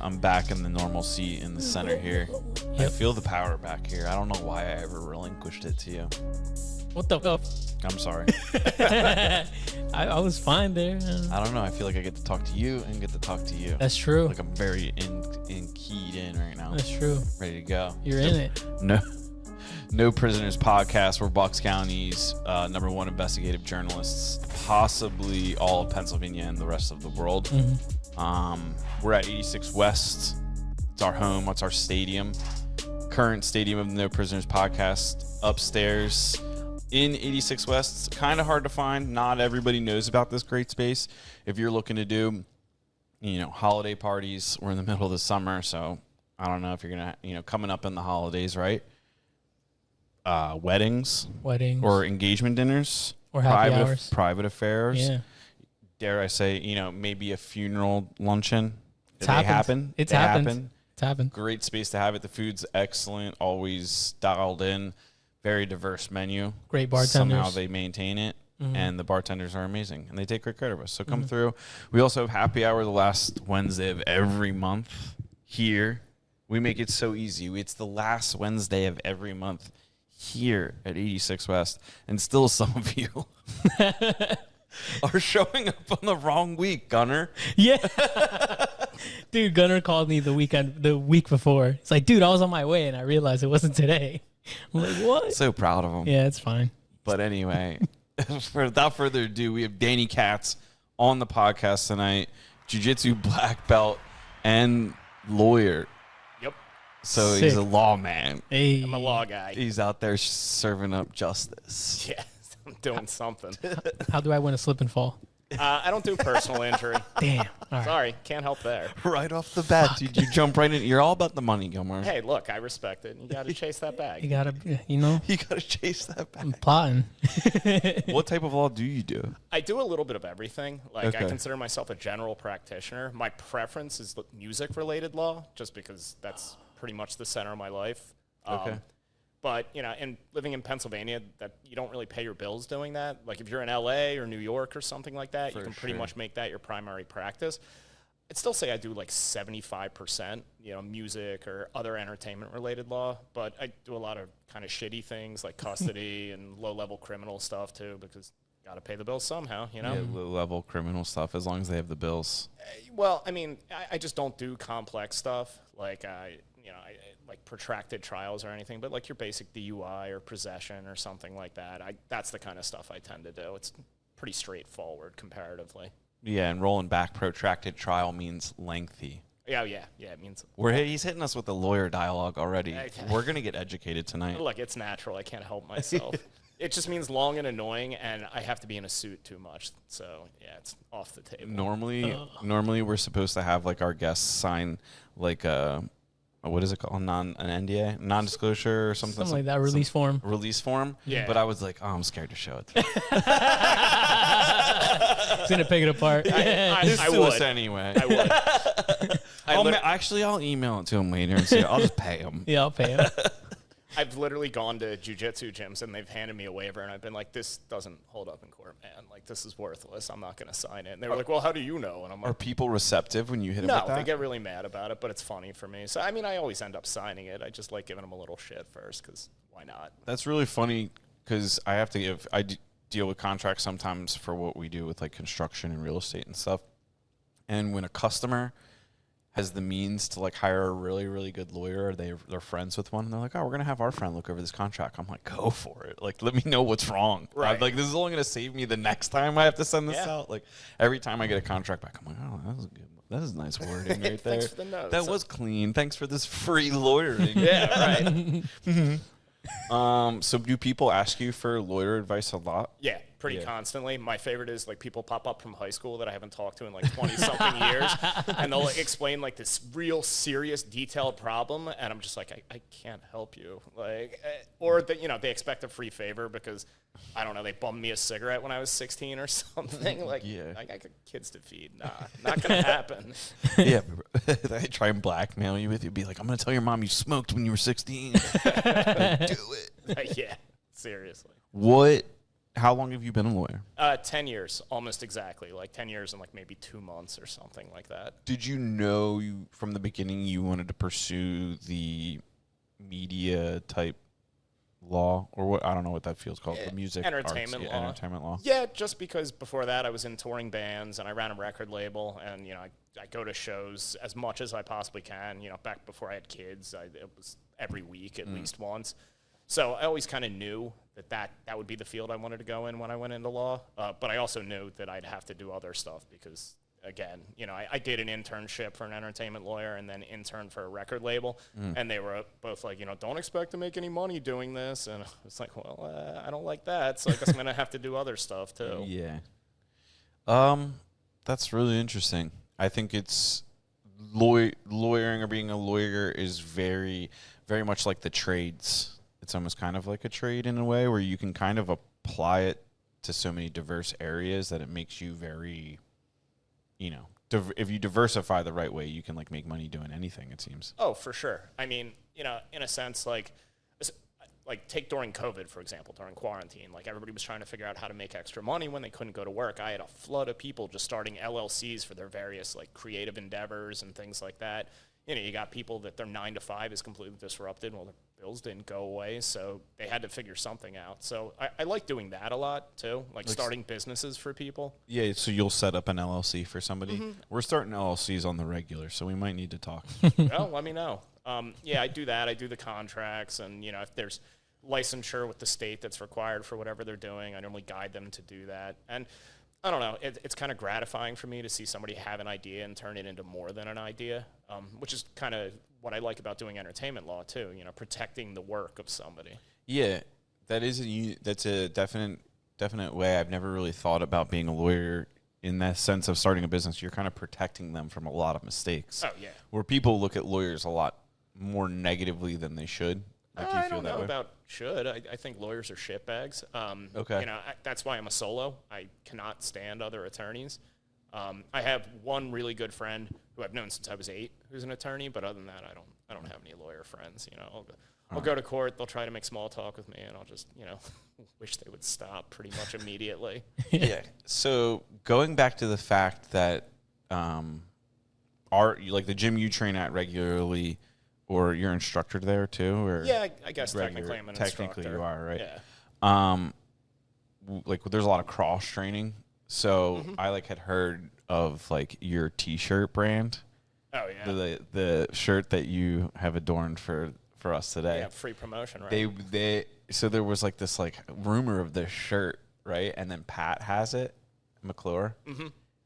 I'm back in the normal seat in the center here. Yep. I feel the power back here. I don't know why I ever relinquished it to you. What the fuck? I'm sorry. I was fine there. I don't know. I feel like I get to talk to you and get to talk to you. That's true. Like I'm very keyed in right now. That's true. Ready to go. You're in it. No Prisoners podcast. We're Bucks County's #1 investigative journalists, possibly all of Pennsylvania and the rest of the world. We're at 86 West. It's our home. It's our stadium. Current stadium of the No Prisoners podcast. Upstairs in 86 West. It's kind of hard to find. Not everybody knows about this great space. If you're looking to do, holiday parties, we're in the middle of the summer, so I don't know if you're gonna, coming up in the holidays, right? Weddings, or engagement dinners, or happy hours, private affairs. Yeah. Dare I say, maybe a funeral luncheon. It's happened. It's happened. Great space to have it. The food's excellent. Always dialed in. Very diverse menu. Great bartenders. Somehow they maintain it, and the bartenders are amazing, and they take great care of us. So come through. We also have happy hour the last Wednesday of every month here. We make it so easy. It's the last Wednesday of every month here at 86 West, and still some of you are showing up on the wrong week, Gunner. Yeah. Dude, Gunner called me the week before. It's like, dude, I was on my way, and I realized it wasn't today. I'm like, what? So proud of him. Yeah, it's fine. But anyway, without further ado, we have Danny Katz on the podcast tonight, jiu-jitsu black belt and lawyer. Yep. So Sick. He's a lawman. Hey. I'm a law guy. He's out there serving up justice. Yes, I'm doing something. How do I win a slip and fall? I don't do personal injury. Damn. All right. Sorry, can't help there. Right off the bat, dude, you jump right in. You're all about the money, Gilmore. Hey, look, I respect it. You got to chase that You bag. gotta, You got to chase that I'm back. plotting. What type of law do you do? I do a little bit of everything. Like, Okay. I consider myself a general practitioner. My preference is music-related law, just because that's pretty much the center of my life. Okay. But, and living in Pennsylvania, that you don't really pay your bills doing that. Like, if you're in LA or New York or something like that, you For can pretty sure. much make that your primary practice. I'd still say I do like 75%, music or other entertainment-related law. But I do a lot of kind of shitty things like custody and low-level criminal stuff, too, because got to pay the bills somehow, Yeah, low-level criminal stuff, as long as they have the bills. Well, I mean, I just don't do complex stuff like like protracted trials or anything, but like your basic DUI or possession or something like that. That's the kind of stuff I tend to do. It's pretty straightforward comparatively. Yeah, and rolling back, protracted trial means lengthy. Yeah, it means... He's hitting us with the lawyer dialogue already. Okay. We're going to get educated tonight. Look, it's natural. I can't help myself. It just means long and annoying, and I have to be in a suit too much. So, yeah, it's off the table. Normally we're supposed to have like our guests sign like what is it called? An NDA, non-disclosure or something. Something like that, release form. Release form. Yeah. But I was like, I'm scared to show it. He's gonna pick it apart. I Sue would. us anyway. I would. I'll email it to him later and see. I'll just pay him. Yeah, I'll pay him. I've literally gone to jiu-jitsu gyms, and they've handed me a waiver, and I've been like, this doesn't hold up in court, man. Like, this is worthless. I'm not going to sign it. And they were like, well, how do you know? And I'm like, Are people receptive when you hit them no, with that? they get really mad about it, but it's funny for me. So, I mean, I always end up signing it. I just like giving them a little shit first, because why not? That's really funny because I deal with contracts sometimes for what we do with like construction and real estate and stuff. And when a customer has the means to like hire a really, really good lawyer, or they're friends with one, and they're like, oh, we're going to have our friend look over this contract. I'm like, go for it. Like, let me know what's wrong. Right. I'm like, this is only going to save me the next time I have to send this Yeah. out. Like, every time I get a contract back, I'm like, oh, that was good. That is nice wording right there. Thanks for the notes. That was clean. Thanks for this free lawyering. Yeah, right. So do people ask you for lawyer advice a lot? Yeah, pretty Yeah. constantly. My favorite is like people pop up from high school that I haven't talked to in like 20-something years, and they'll like, explain like this real serious, detailed problem, and I'm just like, I can't help you. Like, or they expect a free favor because I don't know, they bummed me a cigarette when I was 16 or something. Like, Yeah. I got kids to feed. Nah, not gonna happen. Yeah, they try and blackmail you with you. Be like, I'm gonna tell your mom you smoked when you were 16. Like, do it. Yeah, seriously. What how long have you been a lawyer? 10 years, almost exactly. Like 10 years and like maybe 2 months or something like that. Did you know from the beginning you wanted to pursue the media type law, or what? I don't know what that feels called. The music entertainment arts, law. Entertainment law. Yeah, just because before that I was in touring bands and I ran a record label, and I go to shows as much as I possibly can. Back before I had kids, it was every week at least once. So I always kind of knew that would be the field I wanted to go in when I went into law. But I also knew that I'd have to do other stuff because, again, I did an internship for an entertainment lawyer and then interned for a record label. And they were both like, don't expect to make any money doing this. And it's like, well, I don't like that. So I guess I'm going to have to do other stuff too. Yeah. That's really interesting. I think it's lawyering or being a lawyer is very, very much like the trades. It's almost kind of like a trade in a way where you can kind of apply it to so many diverse areas that it makes you very, if you diversify the right way, you can like make money doing anything, it seems. Oh, for sure. I mean, in a sense, like take during COVID, for example, during quarantine, like everybody was trying to figure out how to make extra money when they couldn't go to work. I had a flood of people just starting LLCs for their various like creative endeavors and things like that. You got people that their 9 to 5 is completely disrupted. Well, their bills didn't go away, so they had to figure something out. So I like doing that a lot too, like starting businesses for people. Yeah, so you'll set up an LLC for somebody. We're starting LLCs on the regular, so we might need to talk. Well, let me know. Yeah, I do that. I do the contracts, and if there's licensure with the state that's required for whatever they're doing, I normally guide them to do that. And I don't know, it's kind of gratifying for me to see somebody have an idea and turn it into more than an idea, which is kind of what I like about doing entertainment law too, protecting the work of somebody. Yeah, that's a definite way. I've never really thought about being a lawyer in that sense of starting a business. You're kind of protecting them from a lot of mistakes. Oh, yeah. Where people look at lawyers a lot more negatively than they should. Like, do you I feel don't that know way? about should. I think lawyers are shitbags. Okay. That's why I'm a solo. I cannot stand other attorneys. I have one really good friend who I've known since I was 8, who's an attorney. But other than that, I don't have any lawyer friends. I'll go to court. They'll try to make small talk with me, and I'll just wish they would stop pretty much immediately. Yeah. So going back to the fact that like the gym you train at regularly, or you're instructor there too, or Yeah, I guess technically I'm an instructor. Technically you are, right? Yeah. Like there's a lot of cross training. So I like had heard of like your T-shirt brand. Oh yeah. The shirt that you have adorned for us today. Yeah, free promotion, right? So there was like this like rumor of this shirt, right? And then Pat has it, McClure.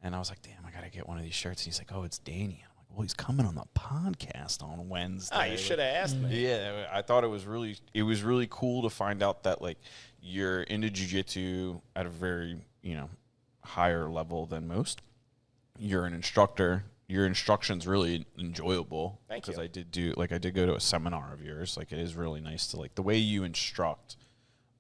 And I was like, damn, I gotta get one of these shirts. And he's like, oh, it's Danny. I'm like, well, he's coming on the podcast on Wednesday. Ah, you should have asked me. Yeah, I thought it was really cool to find out that like you're into jiu-jitsu at a very, higher level than most. You're an instructor. Your instruction's really enjoyable. Thank you. Because I did go to a seminar of yours. Like, it is really nice to like the way you instruct.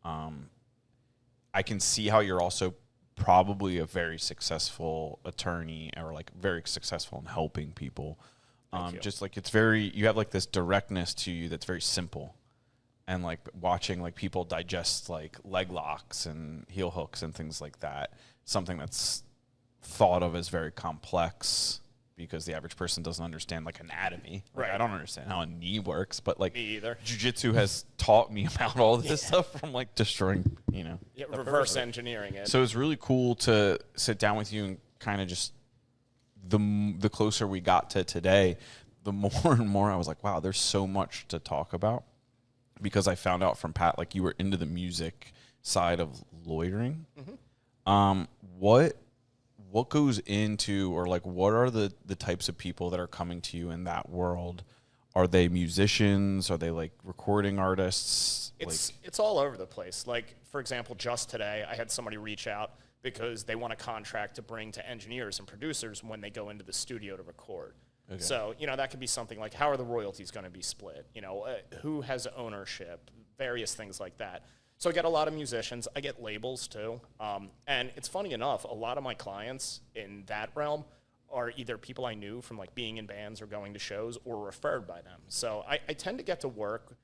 I can see how you're also probably a very successful attorney, or like very successful in helping people. Just like you have like this directness to you that's very simple. And like watching like people digest like leg locks and heel hooks and things like that, something that's thought of as very complex because the average person doesn't understand like anatomy. Like, Right. I don't understand how a knee works, but like Me either. jiu-jitsu has taught me about all this stuff from like destroying, Yeah, reverse engineering it. So it's really cool to sit down with you and kind of just the closer we got to today, the more and more I was like, wow, there's so much to talk about. Because I found out from Pat, like you were into the music side of lawyering. What goes into, or like what are the types of people that are coming to you in that world? Are they musicians? Are they like recording artists? It's all over the place. Like, for example, just today, I had somebody reach out because they want a contract to bring to engineers and producers when they go into the studio to record. Okay. So, that could be something like, how are the royalties going to be split? Who has ownership? Various things like that. So I get a lot of musicians. I get labels too. And it's funny enough, a lot of my clients in that realm are either people I knew from like being in bands or going to shows, or referred by them. So I tend to get to work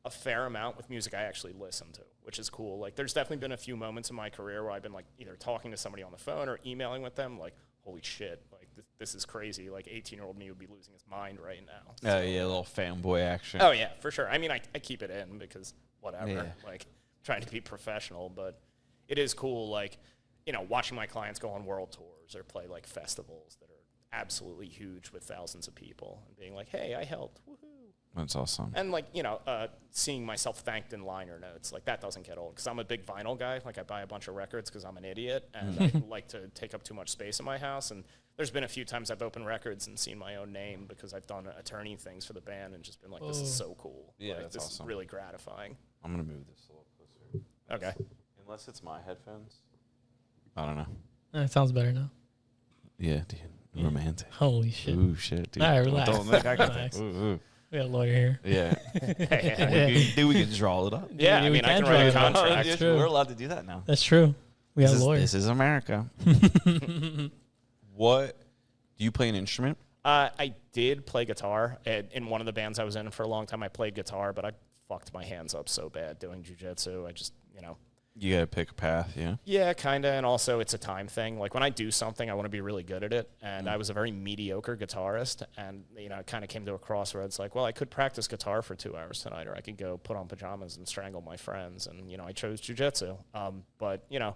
a fair amount with music I actually listen to, which is cool. Like, there's definitely been a few moments in my career where I've been, like, either talking to somebody on the phone or emailing with them, like, holy shit, like, this is crazy. Like, 18-year-old me would be losing his mind right now. Oh, yeah, a little fanboy action. Oh, yeah, for sure. I mean, I keep it in because whatever, Yeah. like, trying to be professional, but it is cool, like, you know, watching my clients go on world tours or play, like, festivals that are absolutely huge with thousands of people and being like, hey, I helped, woohoo. That's awesome. And, like, you know, seeing myself thanked in liner notes, like, that doesn't get old. Because I'm a big vinyl guy. Like, I buy a bunch of records because I'm an idiot. And I like to take up too much space in my house. And there's been a few times I've opened records and seen my own name because I've done attorney things for the band and just been like, this is so cool. Yeah, like, that's this awesome. is really gratifying. I'm going to move this a little closer. Okay. Unless it's my headphones. I don't know. It sounds better now. Yeah, dude. Romantic. Holy shit. Ooh, shit, dude. All right, relax. Don't look. I got Relax. that. Ooh. We got a lawyer here. Yeah. We can draw it up. Yeah, I mean, I can draw write a it up. contract. That's true. We're allowed to do that now. That's true. We got a lawyer. This is America. What? Do you play an instrument? I did play guitar. In one of the bands I was in for a long time, I played guitar, but I fucked my hands up so bad doing jiu-jitsu. I just, you know. You got to pick a path, yeah? Yeah, kind of, and also it's a time thing. Like, when I do something, I want to be really good at it, and I was a very mediocre guitarist, and, you know, it kind of came to a crossroads, like, well, I could practice guitar for 2 hours tonight, or I could go put on pajamas and strangle my friends, and, you know, I chose jiu-jitsu. But, you know,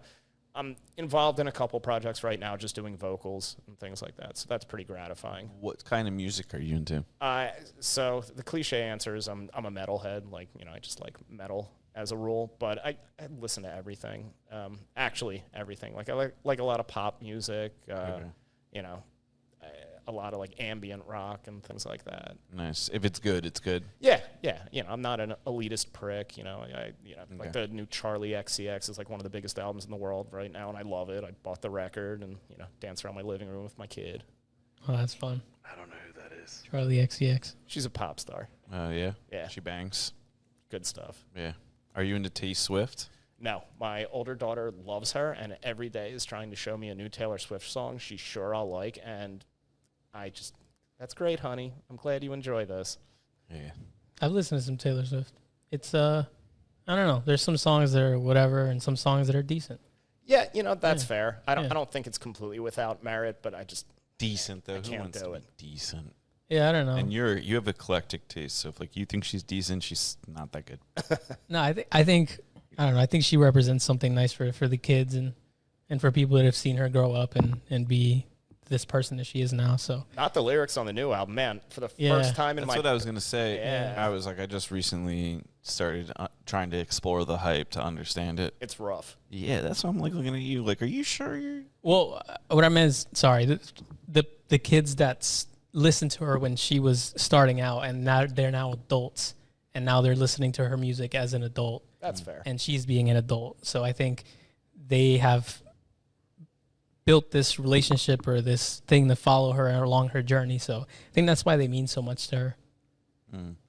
I'm involved in a couple projects right now just doing vocals and things like that, so that's pretty gratifying. What kind of music are you into? So the cliche answer is I'm a metalhead, like, you know, I just like metal as a rule, but I listen to everything. Actually, everything. Like, I like a lot of pop music, you know, a lot of, like, ambient rock and things like that. Nice. If it's good, it's good. Yeah. You know, I'm not an elitist prick, you know. Like, the new Charlie XCX is, like, one of the biggest albums in the world right now, and I love it. I bought the record and, you know, dance around my living room with my kid. Oh, that's fun. I don't know who that is. Charlie XCX. She's a pop star. Oh, yeah? Yeah. She bangs. Good stuff. Yeah. Are you into T Swift? No, my older daughter loves her, and every day is trying to show me a new Taylor Swift song she's sure I'll like, and that's great, honey. I'm glad you enjoy this. Yeah. I've listened to some Taylor Swift. It's, I don't know. There's some songs that are whatever and some songs that are decent. Yeah, you know, that's Yeah. fair. I don't think it's completely without merit, but I just Decent, though. Who can't wants do to it. be decent? Yeah, I don't know. And you have eclectic taste, so if, like, you think she's decent, she's not that good. No, I think I don't know. I think she represents something nice for the kids and for people that have seen her grow up and be this person that she is now. So not the lyrics on the new album, man. For the Yeah. first time in That's my what I was going to say. Yeah. I was like, I just recently started trying to explore the hype to understand it. it's rough. Yeah, that's why I'm, like, looking at you. Like, are you sure you're... well, what I meant is sorry, the kids that listened to her when she was starting out and now they're now adults and now they're listening to her music as an adult. That's fair. And she's being an adult. So I think they have built this relationship or this thing to follow her along her journey. So I think that's why they mean so much to her.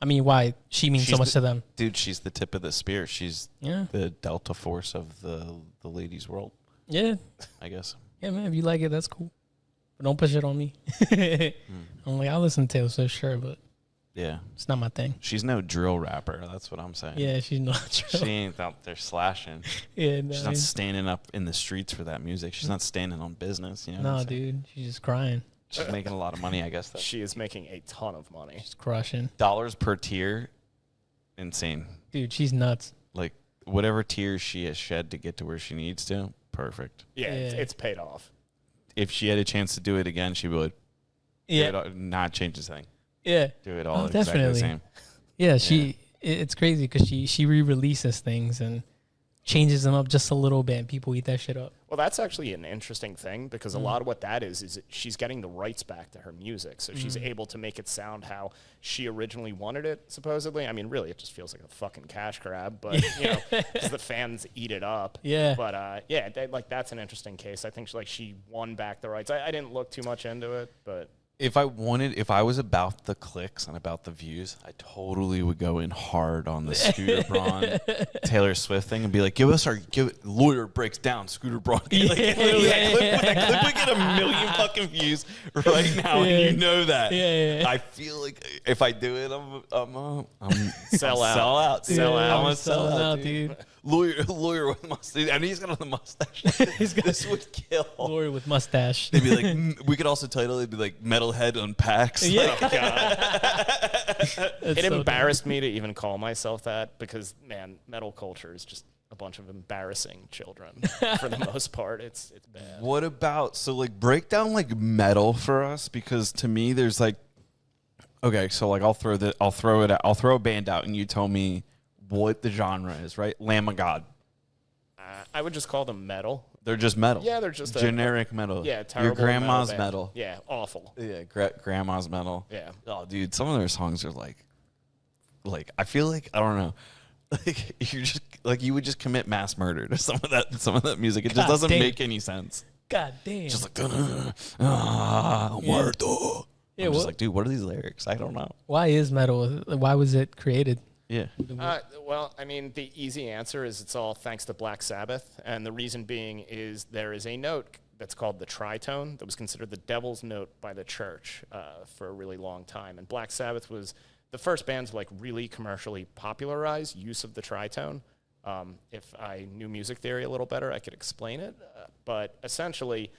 I mean, why she means so much to them. Dude, she's the tip of the spear. She's Yeah. the Delta Force of the ladies' world, Yeah. I guess. Yeah, man. If you like it, that's cool. But don't push it on me. I'm like, I'll listen to Taylor Swift, sure, but Yeah. it's not my thing. She's no drill rapper. That's what I'm saying. Yeah, she's not She true. ain't out there slashing. Yeah, no, She's not standing up in the streets for that music. She's not standing on business. You know what no, I'm saying? dude. She's just crying. She's making a lot of money, I guess. Though. She is making a ton of money. She's crushing. Dollars per tier, insane. Dude, she's nuts. Like, whatever tears she has shed to get to where she needs to, perfect. Yeah, Yeah. It's paid off. If she had a chance to do it again, she would. Yeah. Do it, not change a thing. Yeah. Do it all Oh, exactly definitely. the same. Yeah, it's crazy because she re-releases things and changes them up just a little bit and people eat that shit up. Well, that's actually an interesting thing because a lot of what that is she's getting the rights back to her music. So she's able to make it sound how she originally wanted it, supposedly. I mean, really, it just feels like a fucking cash grab, but, you know, because the fans eat it up. Yeah. But, that's an interesting case. I think she won back the rights. I didn't look too much into it, but... if I was about the clicks and about the views, I totally would go in hard on the Scooter Braun Taylor Swift thing and be like, lawyer breaks down Scooter Braun. That clip would get 1 million fucking views right now, and you know that. Yeah. I feel like if I do it, I'm Sell out. Sell out. I'm a sellout, out, dude. Lawyer with mustache. I mean, he's got on the mustache. This would kill. Lawyer with mustache. They'd be like, we could also title it, be like, Metalhead Unpacks. Yeah. Like, It embarrassed me to even call myself that because, man, metal culture is just a bunch of embarrassing children for the most part. It's bad. what about, so like break down like metal for us, because to me there's like, okay, so like I'll throw a band out and you tell me what the genre is, right? Lamb of God. I would just call them metal. They're just metal. Yeah, they're just generic metal. Yeah, terrible. Your grandma's band. metal. Yeah, awful. Yeah, grandma's metal. Yeah. Oh, dude, some of their songs are like I feel like, I don't know, like you're just like you would just commit mass murder to some of that music. It just doesn't make any sense. God damn. Just like muerto. Yeah, I'm just like, dude, what are these lyrics? I don't know. Why is metal? Why was it created? Yeah. Well, I mean, the easy answer is it's all thanks to Black Sabbath. And the reason being is there is a note that's called the tritone that was considered the devil's note by the church for a really long time. And Black Sabbath was the first band to like really commercially popularize use of the tritone. If I knew music theory a little better, I could explain it. But essentially,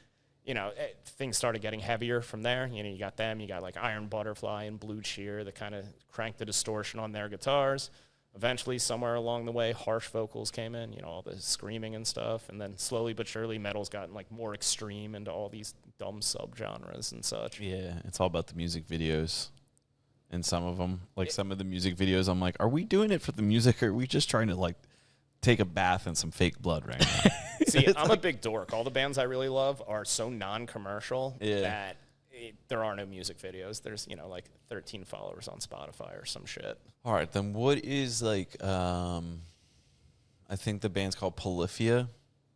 things started getting heavier from there. You got them, you got like Iron Butterfly and Blue Cheer that kind of cranked the distortion on their guitars. Eventually, somewhere along the way, harsh vocals came in, all the screaming and stuff. And then slowly but surely, metal's gotten like more extreme into all these dumb subgenres and such. Yeah, it's all about the music videos. And some of them, like some of the music videos, I'm like, are we doing it for the music, or are we just trying to like take a bath in some fake blood right now? See, I'm a big dork. All the bands I really love are so non-commercial that there are no music videos. There's, like 13 followers on Spotify or some shit. All right, then what is like, I think the band's called Polyphia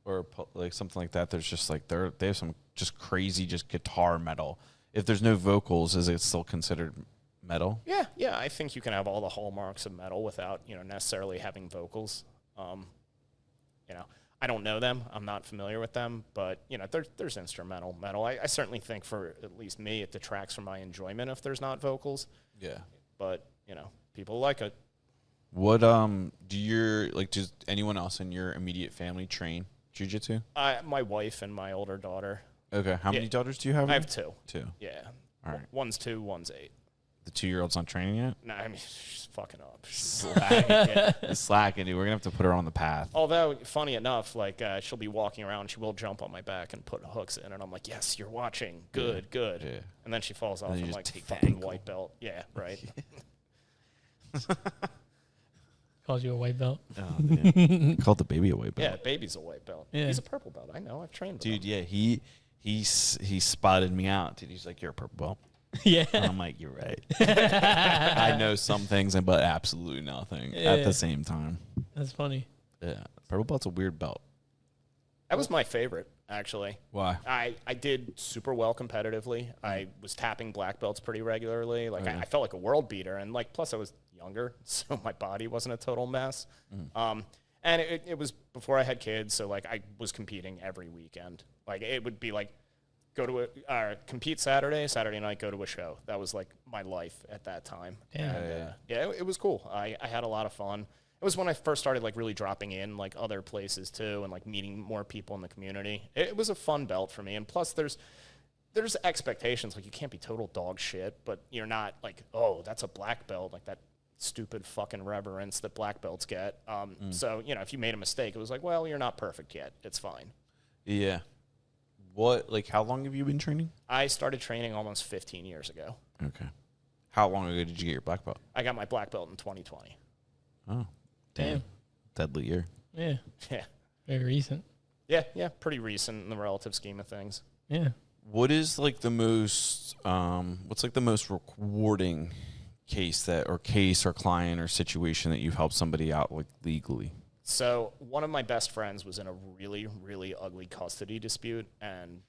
or like something like that. There's just like, they have some just crazy, just guitar metal. If there's no vocals, is it still considered metal? Yeah. I think you can have all the hallmarks of metal without, necessarily having vocals. I don't know them. I'm not familiar with them, but there's instrumental metal. I certainly think for at least me, it detracts from my enjoyment if there's not vocals. Yeah. But people like it. What does anyone else in your immediate family train jiu-jitsu? My wife and my older daughter. Okay. How many daughters do you have? I have two. Two. Yeah. All right. One's 2, one's 8. The 2-year-old's not training yet? No, I mean, she's fucking up. Slacking. Slacking, dude. We're going to have to put her on the path. Although, funny enough, like, she'll be walking around, she will jump on my back and put hooks in, and I'm like, yes, you're watching. Good. Yeah. And then she falls off then you and, just like, take the fucking ankle. white belt. Yeah, right. Calls you a white belt. Oh, man. Called the baby a white belt. Yeah, baby's a white belt. Yeah. He's a purple belt. I know. I've trained with Dude, him. yeah, he spotted me out, dude. He's like, you're a purple belt. Yeah. And I'm like, you're right. I know some things, but absolutely nothing at the same time. That's funny. Yeah. Purple belt's a weird belt. That was my favorite, actually. Why? I did super well competitively. I was tapping black belts pretty regularly. Like, I felt like a world beater. And, like, plus I was younger, so my body wasn't a total mess. And it was before I had kids, so, like, I was competing every weekend. Like, it would be, like, go to compete Saturday night, go to a show. That was, like, my life at that time. Yeah. And, it was cool. I had a lot of fun. It was when I first started, like, really dropping in, like, other places, too, and, like, meeting more people in the community. It was a fun belt for me. And plus, there's expectations. Like, you can't be total dog shit, but you're not, like, oh, that's a black belt, like that stupid fucking reverence that black belts get. So, if you made a mistake, it was like, well, you're not perfect yet. It's fine. Yeah. How long have you been training? I started training almost 15 years ago. Okay. How long ago did you get your black belt? I got my black belt in 2020. Oh, Damn. Deadly year. Yeah. Yeah. Very recent. Yeah, pretty recent in the relative scheme of things. Yeah. What is like the most what's like the most rewarding case or client or situation that you've helped somebody out like legally? So one of my best friends was in a really, really ugly custody dispute, and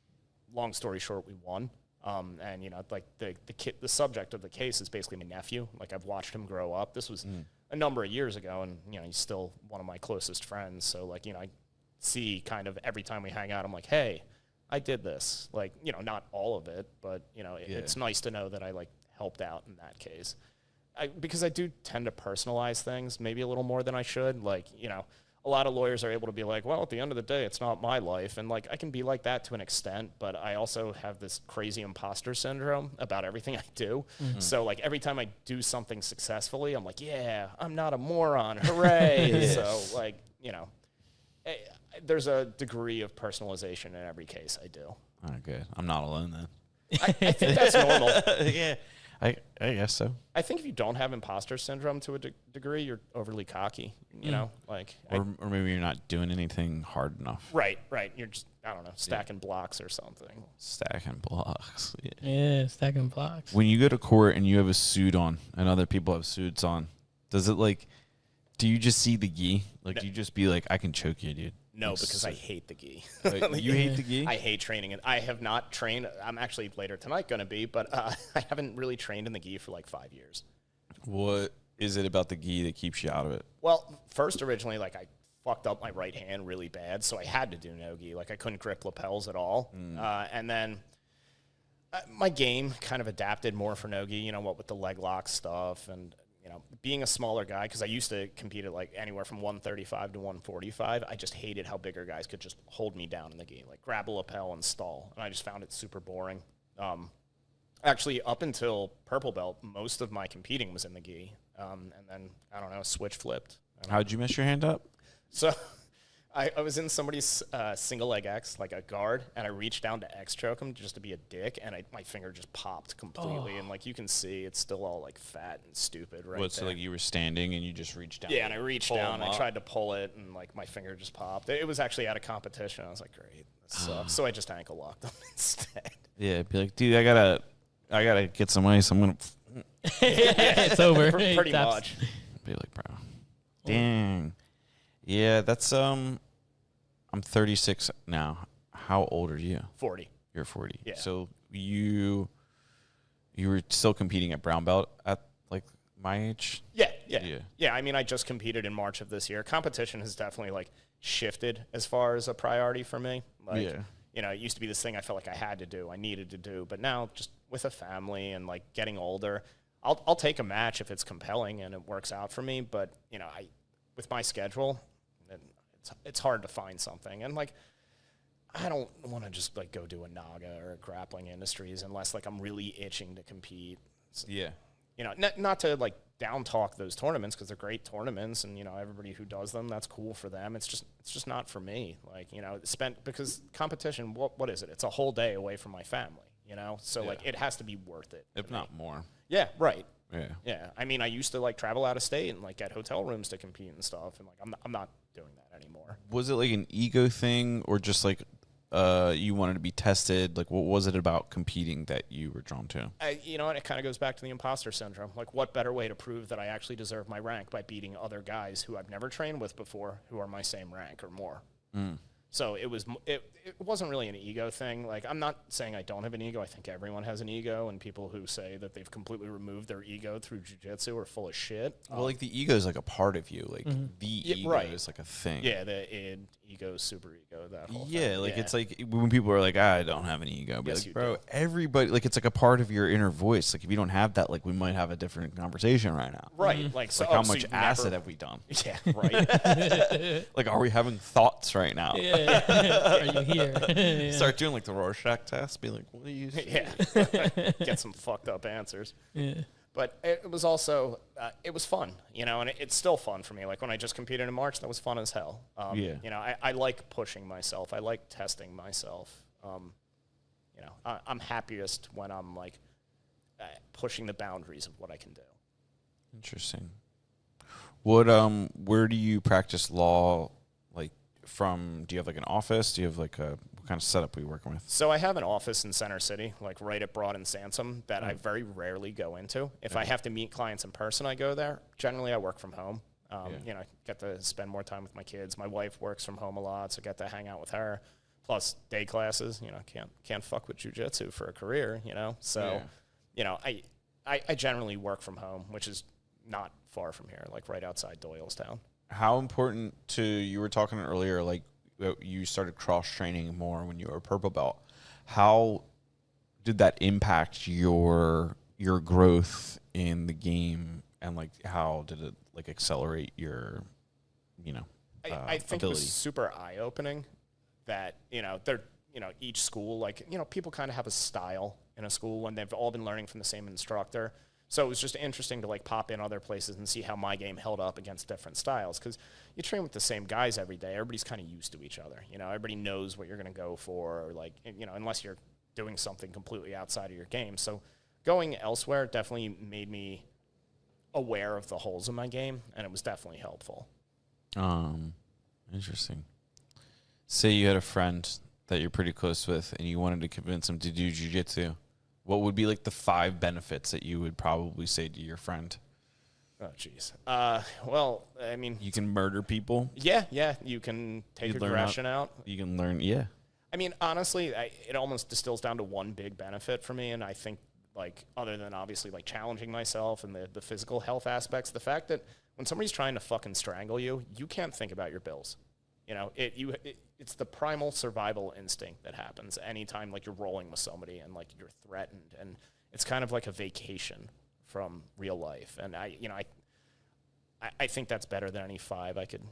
long story short, we won. And, you know, like the subject of the case is basically my nephew. Like, I've watched him grow up. This was a number of years ago, and, you know, he's still one of my closest friends. So, like, you know, I see kind of every time we hang out, I'm like, hey, I did this. Like, you know, not all of it, but, you know, it's nice to know that I, like, helped out in that case. Because I do tend to personalize things maybe a little more than I should. Like, you know, a lot of lawyers are able to be like, well, at the end of the day, it's not my life. And, like, I can be like that to an extent, but I also have this crazy imposter syndrome about everything I do. So, like, every time I do something successfully, I'm like, yeah, I'm not a moron. Hooray. So, like, you know, there's a degree of personalization in every case I do. Oh, good. I'm not alone then. I think that's normal. Yeah. I guess so. I think if you don't have imposter syndrome to a degree, you're overly cocky, you know, like, or maybe you're not doing anything hard enough. Right. You're just, I don't know, stacking blocks or something. Stacking blocks. Yeah, stacking blocks. When you go to court and you have a suit on and other people have suits on, does it like, do you just see the gi? Like, do you just be like, I can choke you, dude? No, because I hate the gi. You hate the gi? I hate training it. I have not trained. I'm actually later tonight going to be, but I haven't really trained in the gi for like 5 years. What is it about the gi that keeps you out of it? Well, first, originally, like, I fucked up my right hand really bad, so I had to do no gi. Like, I couldn't grip lapels at all. And then my game kind of adapted more for no gi, you know, what with the leg lock stuff and, you know, being a smaller guy, because I used to compete at like anywhere from 135 to 145. I just hated how bigger guys could just hold me down in the gi, like grab a lapel and stall. And I just found it super boring. Actually, up until purple belt, most of my competing was in the gi. And then, I don't know, switch flipped. How'd you mess your hand up? So I was in somebody's single leg X, like a guard, and I reached down to X choke him just to be a dick, and my finger just popped completely. And, like, you can see it's still all, like, fat and stupid right there. So, like, you were standing and you just reached down? Yeah, and I reached down, I tried to pull it, and, like, my finger just popped. It was actually at a competition. I was like, great, that sucks. So I just ankle locked him instead. Yeah, be like, dude, I gotta get some ice. I'm gonna. It's over. Pretty much. Be like, bro, dang. Yeah, that's I'm 36 now. How old are you? 40. You're 40. Yeah. So you were still competing at brown belt at like my age? Yeah, I mean, I just competed in March of this year. Competition has definitely like shifted as far as a priority for me. Like, you know, it used to be this thing I felt like I had to do, I needed to do, but now just with a family and like getting older, I'll take a match if it's compelling and it works out for me. But you know, with my schedule, it's hard to find something. And like, I don't want to just like go do a Naga or a Grappling Industries unless like I'm really itching to compete. Yeah. You know, not to like down talk those tournaments because they're great tournaments, and you know everybody who does them, that's cool for them. It's just not for me. Like, you know, because competition, what is it? It's a whole day away from my family. You know, so like it has to be worth it, if not more. Yeah, right. Yeah. I mean, I used to like travel out of state and like get hotel rooms to compete and stuff, and like I'm not doing that anymore. Was it like an ego thing, or just like you wanted to be tested? Like, what was it about competing that you were drawn to? You know, and it kind of goes back to the imposter syndrome. Like, what better way to prove that I actually deserve my rank by beating other guys who I've never trained with before, who are my same rank or more? So it wasn't really an ego thing. Like, I'm not saying I don't have an ego. I think everyone has an ego, and people who say that they've completely removed their ego through jiu-jitsu are full of shit. Well, like the ego is like a part of you. Like the ego is like a thing. Yeah, the id, ego, super ego, that whole thing. Yeah, like it's like when people are like, I don't have an ego. But Yes, like, bro, everybody, like it's like a part of your inner voice. Like if you don't have that, like we might have a different conversation right now. Right. Like, so, Like how much acid have we done? Yeah, right. Like, are we having thoughts right now? Are you here? Start doing like the Rorschach test. Be like, what do you see? Yeah. Get some fucked up answers. Yeah. But it was also, it was fun, you know, and it's still fun for me. Like when I just competed in March, that was fun as hell. You know, I like pushing myself. I like testing myself. You know, I'm happiest when I'm like pushing the boundaries of what I can do. Interesting. What where do you practice law? Like from? Do you have like an office? Do you have like what kind of setup are you working with? So I have an office in Center City, like right at Broad and Sansom, that I very rarely go into. If I have to meet clients in person, I go there. Generally, I work from home. You know, I get to spend more time with my kids. My wife works from home a lot, so I get to hang out with her, plus day classes. Can't fuck with jiu-jitsu for a career. So, I generally work from home, which is not far from here, like right outside Doylestown. How important you were talking earlier, like you started cross training more when you were a purple belt. How did that impact your growth in the game, and like how did it like accelerate your, I think ability? it was super eye-opening that, each school, like, people kind of have a style in a school when they've all been learning from the same instructor. So it was just interesting to like pop in other places and see how my game held up against different styles. Because you train with the same guys every day. Everybody's kind of used to each other. Everybody knows what you're going to go for, or like, unless you're doing something completely outside of your game. So going elsewhere definitely made me aware of the holes in my game, and it was definitely helpful. Interesting. Say you had a friend that you're pretty close with, and you wanted to convince him to do jiu-jitsu. What would be like the 5 benefits that you would probably say to your friend? Oh, jeez. Well, I mean, you can murder people. Yeah. You can take aggression out. You can learn. Yeah. I mean, honestly, it almost distills down to one big benefit for me, and I think, like, other than obviously like challenging myself and the physical health aspects, the fact that when somebody's trying to fucking strangle you, you can't think about your bills. It's the primal survival instinct that happens anytime like you're rolling with somebody and like you're threatened, and it's kind of like a vacation from real life. And I think that's better than any 5 I could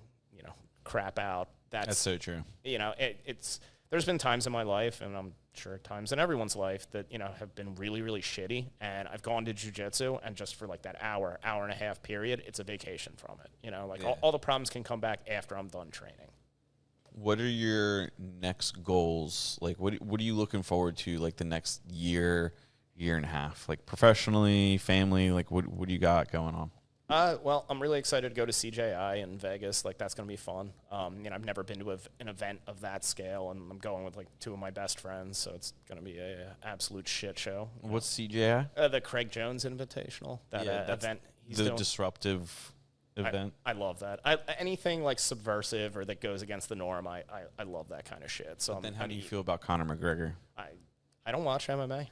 crap out. That's so true. There's been times in my life, and I'm sure times in everyone's life, that have been really, really shitty, and I've gone to jiu-jitsu, and just for like that hour and a half period, it's a vacation from it. All the problems can come back after I'm done training. What are your next goals? Like, what are you looking forward to, like, the next year and a half? Like, professionally, family, like, what do you got going on? Well, I'm really excited to go to CJI in Vegas. Like, that's going to be fun. I've never been to an event of that scale, and I'm going with, like, 2 of my best friends, so it's going to be a absolute shit show. What's CJI? The Craig Jones Invitational, that event he's doing. Disruptive event. I love that. Anything like subversive or that goes against the norm, I love that kind of shit. So then how do you feel about Conor McGregor? I don't watch MMA.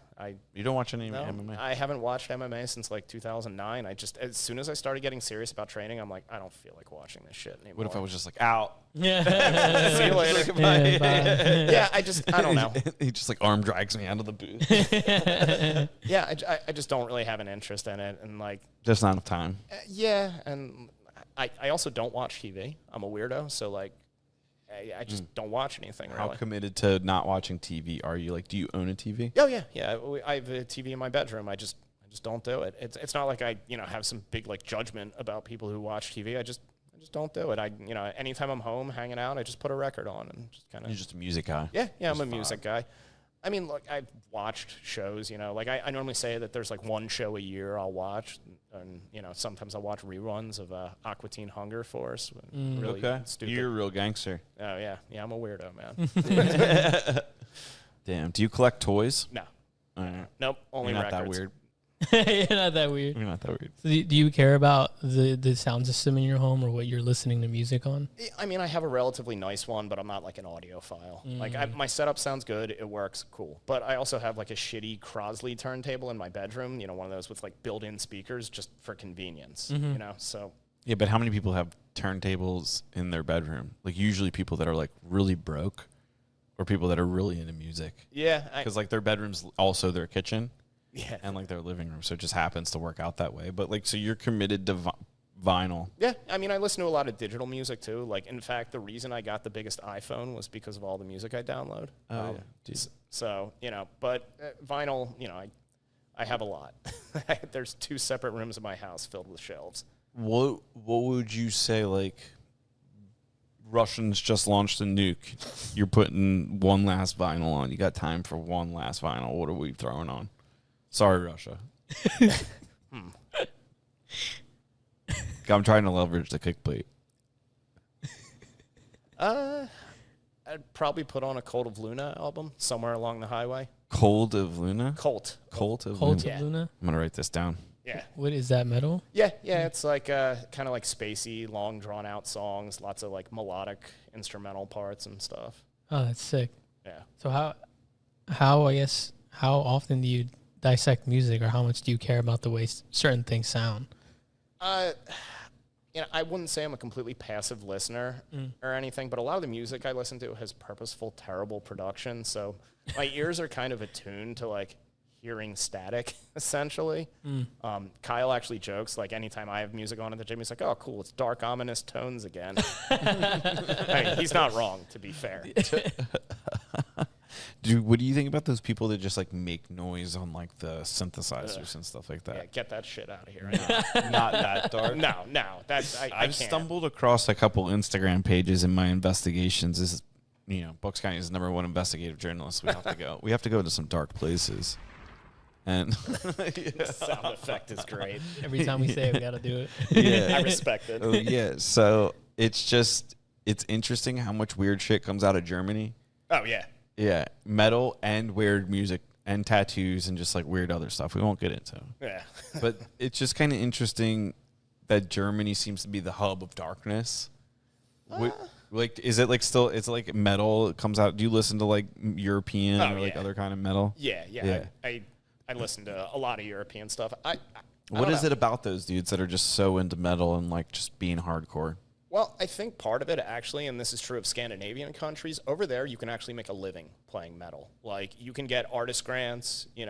You don't watch any MMA? I haven't watched MMA since like 2009. As soon as I started getting serious about training, I'm like, I don't feel like watching this shit anymore. What if I was just like, out? Yeah. See you later. Yeah, I don't know. He just like arm drags me out of the booth. Yeah, I just don't really have an interest in it, and like just not enough time. Yeah, and I also don't watch TV. I'm a weirdo, so like I just don't watch anything. How really. committed to not watching TV are you? Like, do you own a TV? Oh yeah. I have a TV in my bedroom. I just don't do it. It's not like I have some big like judgment about people who watch TV. I just don't do it. Anytime I'm home hanging out, I just put a record on and just kind of. You're just a music guy. Yeah, I'm a music guy. I mean, look, I've watched shows, like I normally say that there's like one show a year I'll watch, and sometimes I'll watch reruns of Aqua Teen Hunger Force. Really okay. Stupid. You're a real gangster. Oh yeah, I'm a weirdo, man. Damn. Do you collect toys? No. All right. Nope. Only You're not records. that weird. You're not that weird. You're not that weird. So do you care about the sound system in your home or what you're listening to music on? I mean, I have a relatively nice one, but I'm not like an audiophile. Like my setup sounds good, it works, cool. But I also have like a shitty Crosley turntable in my bedroom. One of those with like built-in speakers just for convenience. So. Yeah, but how many people have turntables in their bedroom? Like usually people that are like really broke, or people that are really into music. Yeah, because like their bedroom's also their kitchen. Yeah. And like their living room, so it just happens to work out that way. But like, so you're committed to vinyl. Yeah, I mean, I listen to a lot of digital music too. Like, in fact, the reason I got the biggest iPhone was because of all the music I download. Oh, yeah. So but vinyl, I have a lot. There's 2 separate rooms in my house filled with shelves. What would you say, like, Russians just launched a nuke. You're putting one last vinyl on. You got time for one last vinyl. What are we throwing on? Sorry, Russia. I'm trying to leverage the kickplate. I'd probably put on a Cult of Luna album, Somewhere Along the Highway. Cold of Luna? Cult of Luna. Luna? I'm going to write this down. Yeah. What is that, metal? Yeah, it's like kind of like spacey, long drawn out songs, lots of like melodic instrumental parts and stuff. Oh, that's sick. Yeah. So how often do you dissect music, or how much do you care about the way certain things sound? I wouldn't say I'm a completely passive listener or anything, but a lot of the music I listen to has purposeful, terrible production. So my ears are kind of attuned to like hearing static, essentially. Kyle actually jokes, like anytime I have music on at the gym, he's like, "Oh, cool, it's dark, ominous tones again." I mean, he's not wrong, to be fair. Dude, what do you think about those people that just like make noise on like the synthesizers and stuff like that? Yeah, get that shit out of here. Not that dark. No, that's I I've can't. stumbled across a couple Instagram pages in my investigations. This is, Bucks County is #1 investigative journalist. We have to go. We have to go to some dark places. And Sound effect is great. Every time we say it, we got to do it. yeah, I respect it. oh yeah. So it's interesting how much weird shit comes out of Germany. Oh yeah. Yeah, metal and weird music and tattoos and just like weird other stuff we won't get into. Yeah. But it's just kind of interesting that Germany seems to be the hub of darkness. Like, is it like still? It's like metal. It comes out. Do you listen to like European or like other kind of metal? Yeah. I listen to a lot of European stuff. What is it about those dudes that are just so into metal and like just being hardcore? Well, I think part of it actually, and this is true of Scandinavian countries, over there you can actually make a living playing metal. Like you can get artist grants, Whoa.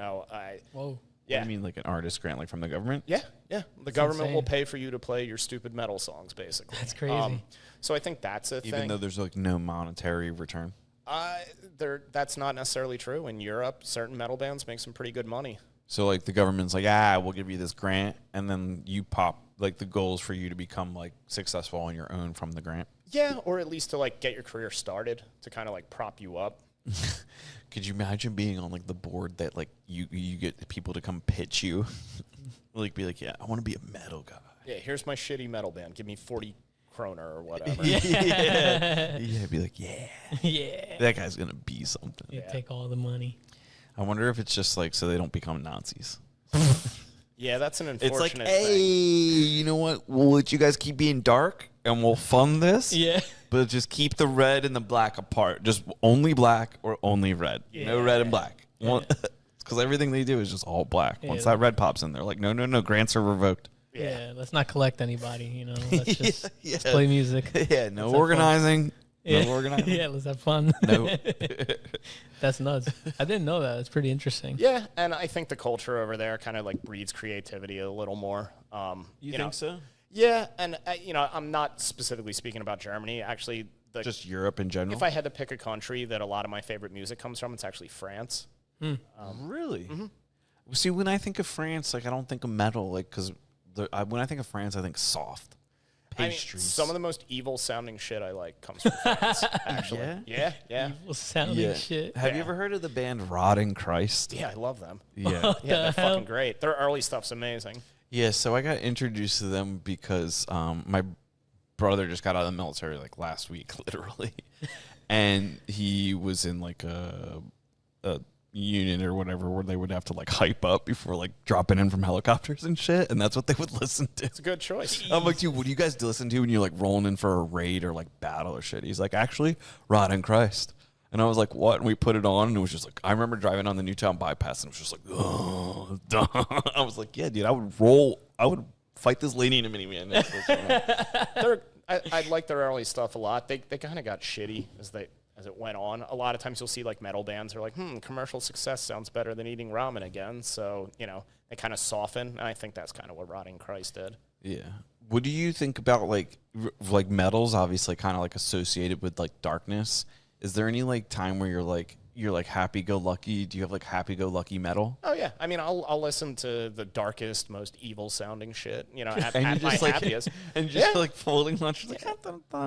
Yeah. What do you mean like an artist grant, like from the government? Yeah. The government will insane. pay for you to play your stupid metal songs, basically. That's crazy. So I think that's a thing. Even though there's like no monetary return. That's not necessarily true. In Europe, certain metal bands make some pretty good money. So like the government's like, we'll give you this grant, and then you pop like the goals for you to become like successful on your own from the grant. Yeah, or at least to like get your career started, to kind of like prop you up. Could you imagine being on like the board that like you get people to come pitch you, like be like, yeah, I want to be a metal guy. Yeah, here's my shitty metal band. Give me 40 kroner or whatever. yeah, be like, Yeah. that guy's gonna be something. You take all the money. I wonder if it's just like so they don't become Nazis. Yeah, that's an unfortunate It's like, thing. hey, you know what? We'll let you guys keep being dark, and we'll fund this. Yeah. But just keep the red and the black apart. Just only black or only red. No red and black. Because everything they do is just all black. Yeah. Once that red pops in, they're like, no, grants are revoked. Yeah. Let's not collect anybody, Let's just Yeah. let's play music. Yeah, no have organizing. Yeah. No organizing. Yeah, let's have fun. No. That's nuts. I didn't know that. It's pretty interesting. Yeah, and I think the culture over there kind of like breeds creativity a little more. You think so? Yeah, and I'm not specifically speaking about Germany. Actually, Just Europe in general? if I had to pick a country that a lot of my favorite music comes from, it's actually France. Really? Mm-hmm. See, when I think of France, like I don't think of metal, like because when I think of France, I think soft pastries. Some of the most evil sounding shit I like comes from France. Actually, yeah. Evil sounding shit. Have you ever heard of the band Rotting Christ? Yeah, I love them. Yeah. Yeah, they're fucking great. Their early stuff's amazing. Yeah, so I got introduced to them because my brother just got out of the military like last week, literally. And he was in like a unit or whatever where they would have to like hype up before like dropping in from helicopters and shit. And that's what they would listen to. It's a good choice. I'm like, dude, what do you guys listen to when you're like rolling in for a raid or like battle or shit? He's like, actually, Rotting Christ. And I was like, what? And we put it on, and it was just like, I remember driving on the Newtown bypass, and it was just like, oh, duh. I was like, yeah, dude, I would fight this lady in a minivan. I like their early stuff a lot. They kind of got shitty as it went on. A lot of times you'll see like metal bands are like, commercial success sounds better than eating ramen again. So, they kind of soften. And I think that's kind of what Rotting Christ did. Yeah. What do you think about like metal's obviously kind of like associated with like darkness? Is there any like time where you're like happy-go-lucky? Do you have like happy-go-lucky metal? Oh yeah, I mean I'll listen to the darkest, most evil sounding shit. At And my like, happiest, and just like folding lunch, like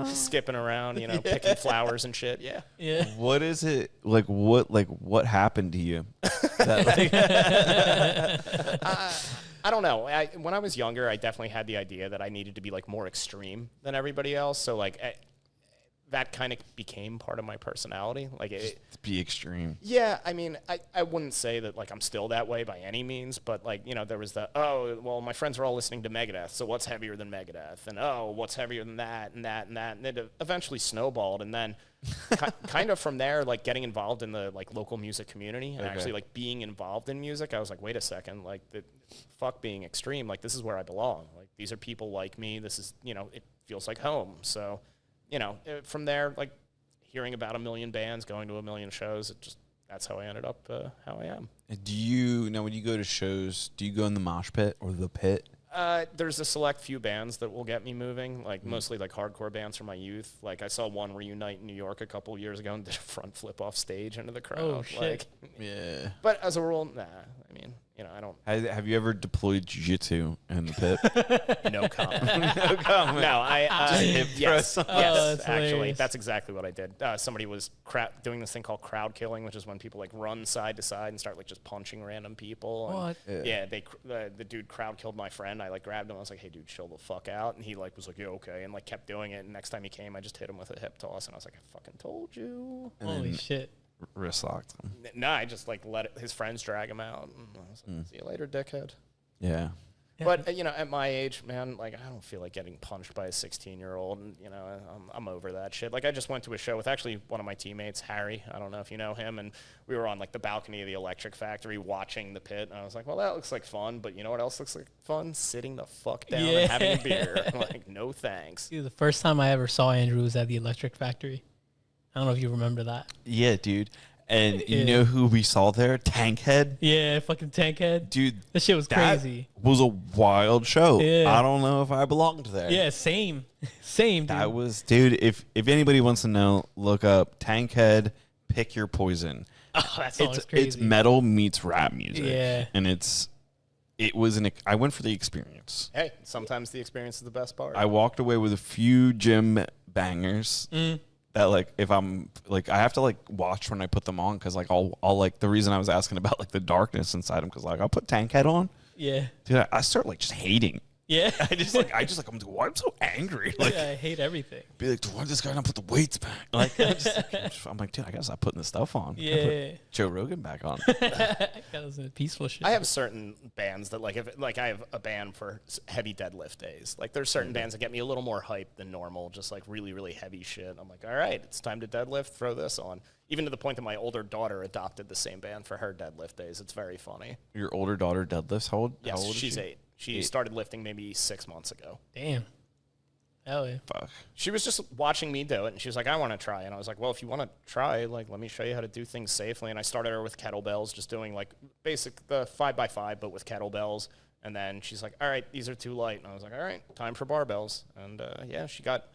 skipping around, picking flowers and shit. Yeah. Yeah. What is it like? What happened to you? That, I don't know. When I was younger, I definitely had the idea that I needed to be like more extreme than everybody else. So like that kind of became part of my personality. Like it, To be extreme. yeah, I mean, I wouldn't say that like I'm still that way by any means, but like, you know, there was the, oh, well, my friends are all listening to Megadeth, so what's heavier than Megadeth? And oh, what's heavier than that and that and that? And it eventually snowballed. And then kind of from there, like getting involved in the like local music community and actually like being involved in music, I was like, wait a second, like fuck being extreme. Like this is where I belong. Like these are people like me. This is, you know, it feels like home. So, you know, from there, like hearing about a million bands, going to a million shows, that's how I ended up how I am. Do you, now when you go to shows, do you go in the mosh pit or the pit? There's a select few bands that will get me moving, like mostly like hardcore bands from my youth. Like I saw one reunite in New York a couple of years ago and did a front flip off stage into the crowd. Oh, shit. Like, Yeah. but as a rule, nah. I mean, you know, I don't. Have you ever deployed jiu-jitsu in the pit? No comment. No comment. No, yes, that's actually, hilarious. that's exactly what I did. Somebody was doing this thing called crowd killing, which is when people like run side to side and start like just punching random people. And What? yeah, the dude crowd killed my friend. I like grabbed him. I was like, "Hey, dude, chill the fuck out." And he like was like, "Yeah, okay," and like kept doing it. And next time he came, I just hit him with a hip toss, and I was like, "I fucking told you." Holy shit. Wrist locked him. No, I just like let his friends drag him out. And I was like, "See you later, dickhead." Yeah. But, you know, at my age, man, like, I don't feel like getting punched by a 16-year-old. And, you know, I'm over that shit. Like, I just went to a show with actually one of my teammates, Harry. I don't know if you know him. And we were on, like, the balcony of the Electric Factory watching the pit. And I was like, well, that looks like fun. But you know what else looks like fun? Sitting the fuck down and having a beer. Like, no thanks. Dude, the first time I ever saw Andrew was at the Electric Factory. I don't know if you remember that. Yeah, dude. And you know who we saw there? Tankhead. Yeah, fucking Tankhead. Dude, That shit was crazy. Was a wild show. Yeah. I don't know if I belonged there. Yeah, same. Same, dude. That was, dude, if anybody wants to know, look up Tankhead, Pick Your Poison. Oh, that song is crazy. It's metal meets rap music. Yeah. And I went for the experience. Hey, sometimes the experience is the best part. I walked away with a few gym bangers. That like if I'm like I have to like watch when I put them on because like I'll like the reason I was asking about like the darkness inside them because like I'll put Tankhead on, Yeah. dude. I start like just hating. Yeah. I just like I'm like why I'm so angry. Like Yeah, I hate everything. be like, why did this guy not put the weights back? Like I'm like, dude, I gotta stop putting this stuff on. I gotta Yeah. put Joe Rogan back on. That was a peaceful shit. I have certain bands that like if like I have a band for heavy deadlift days. Like there's certain bands that get me a little more hype than normal, just like really really heavy shit. I'm like, all right, it's time to deadlift. Throw this on. Even to the point that my older daughter adopted the same band for her deadlift days. It's very funny. Your older daughter deadlifts. How old? Yes, how old is she's she? 8. She started lifting maybe 6 months ago. Damn. Hell yeah. Fuck. She was just watching me do it, and she was like, I want to try. And I was like, well, if you want to try, like, let me show you how to do things safely. And I started her with kettlebells, just doing, like, the 5x5, but with kettlebells. And then she's like, all right, these are too light. And I was like, all right, time for barbells. And, yeah, she got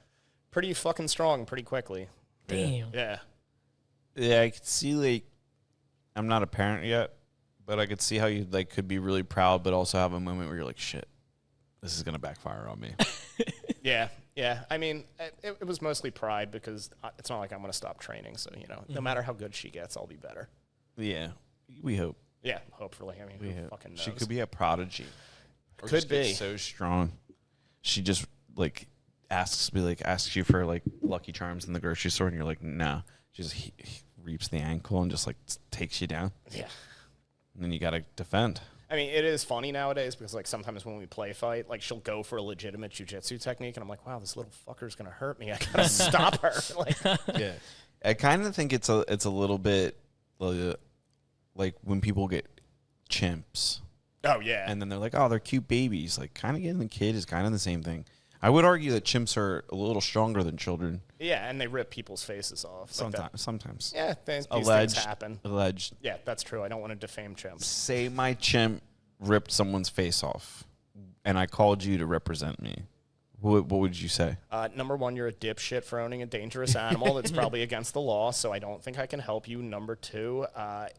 pretty fucking strong pretty quickly. Damn. Yeah. Yeah, I could see like I'm not a parent yet, but I could see how you like could be really proud, but also have a moment where you're like, shit, this is gonna backfire on me. Yeah. Yeah. I mean, it was mostly pride because it's not like I'm going to stop training. So, you know, no matter how good she gets, I'll be better. Yeah, we hope. Yeah, hopefully. I mean, We who hope. fucking knows? She could be a prodigy. Or Could just get be. so strong. She just like asks you for like Lucky Charms in the grocery store, and you're like, nah. She just he reaps the ankle and just like takes you down, Yeah. and then you gotta defend. I mean, it is funny nowadays because, like, sometimes when we play fight, like, she'll go for a legitimate jiu-jitsu technique, and I'm like, wow, this little fucker's going to hurt me. I got to stop her. Like, Yeah, I kind of think it's a little bit like when people get chimps. oh, yeah. And then they're like, oh, they're cute babies. Like, kind of getting the kid is kind of the same thing. I would argue that chimps are a little stronger than children. Yeah, and they rip people's faces off. Like that. Sometimes. Yeah, these Alleged. things happen. Alleged. Yeah, that's true. I don't want to defame chimps. Say my chimp ripped someone's face off, and I called you to represent me. What would you say? Number one, you're a dipshit for owning a dangerous animal that's probably against the law, so I don't think I can help you. Number two,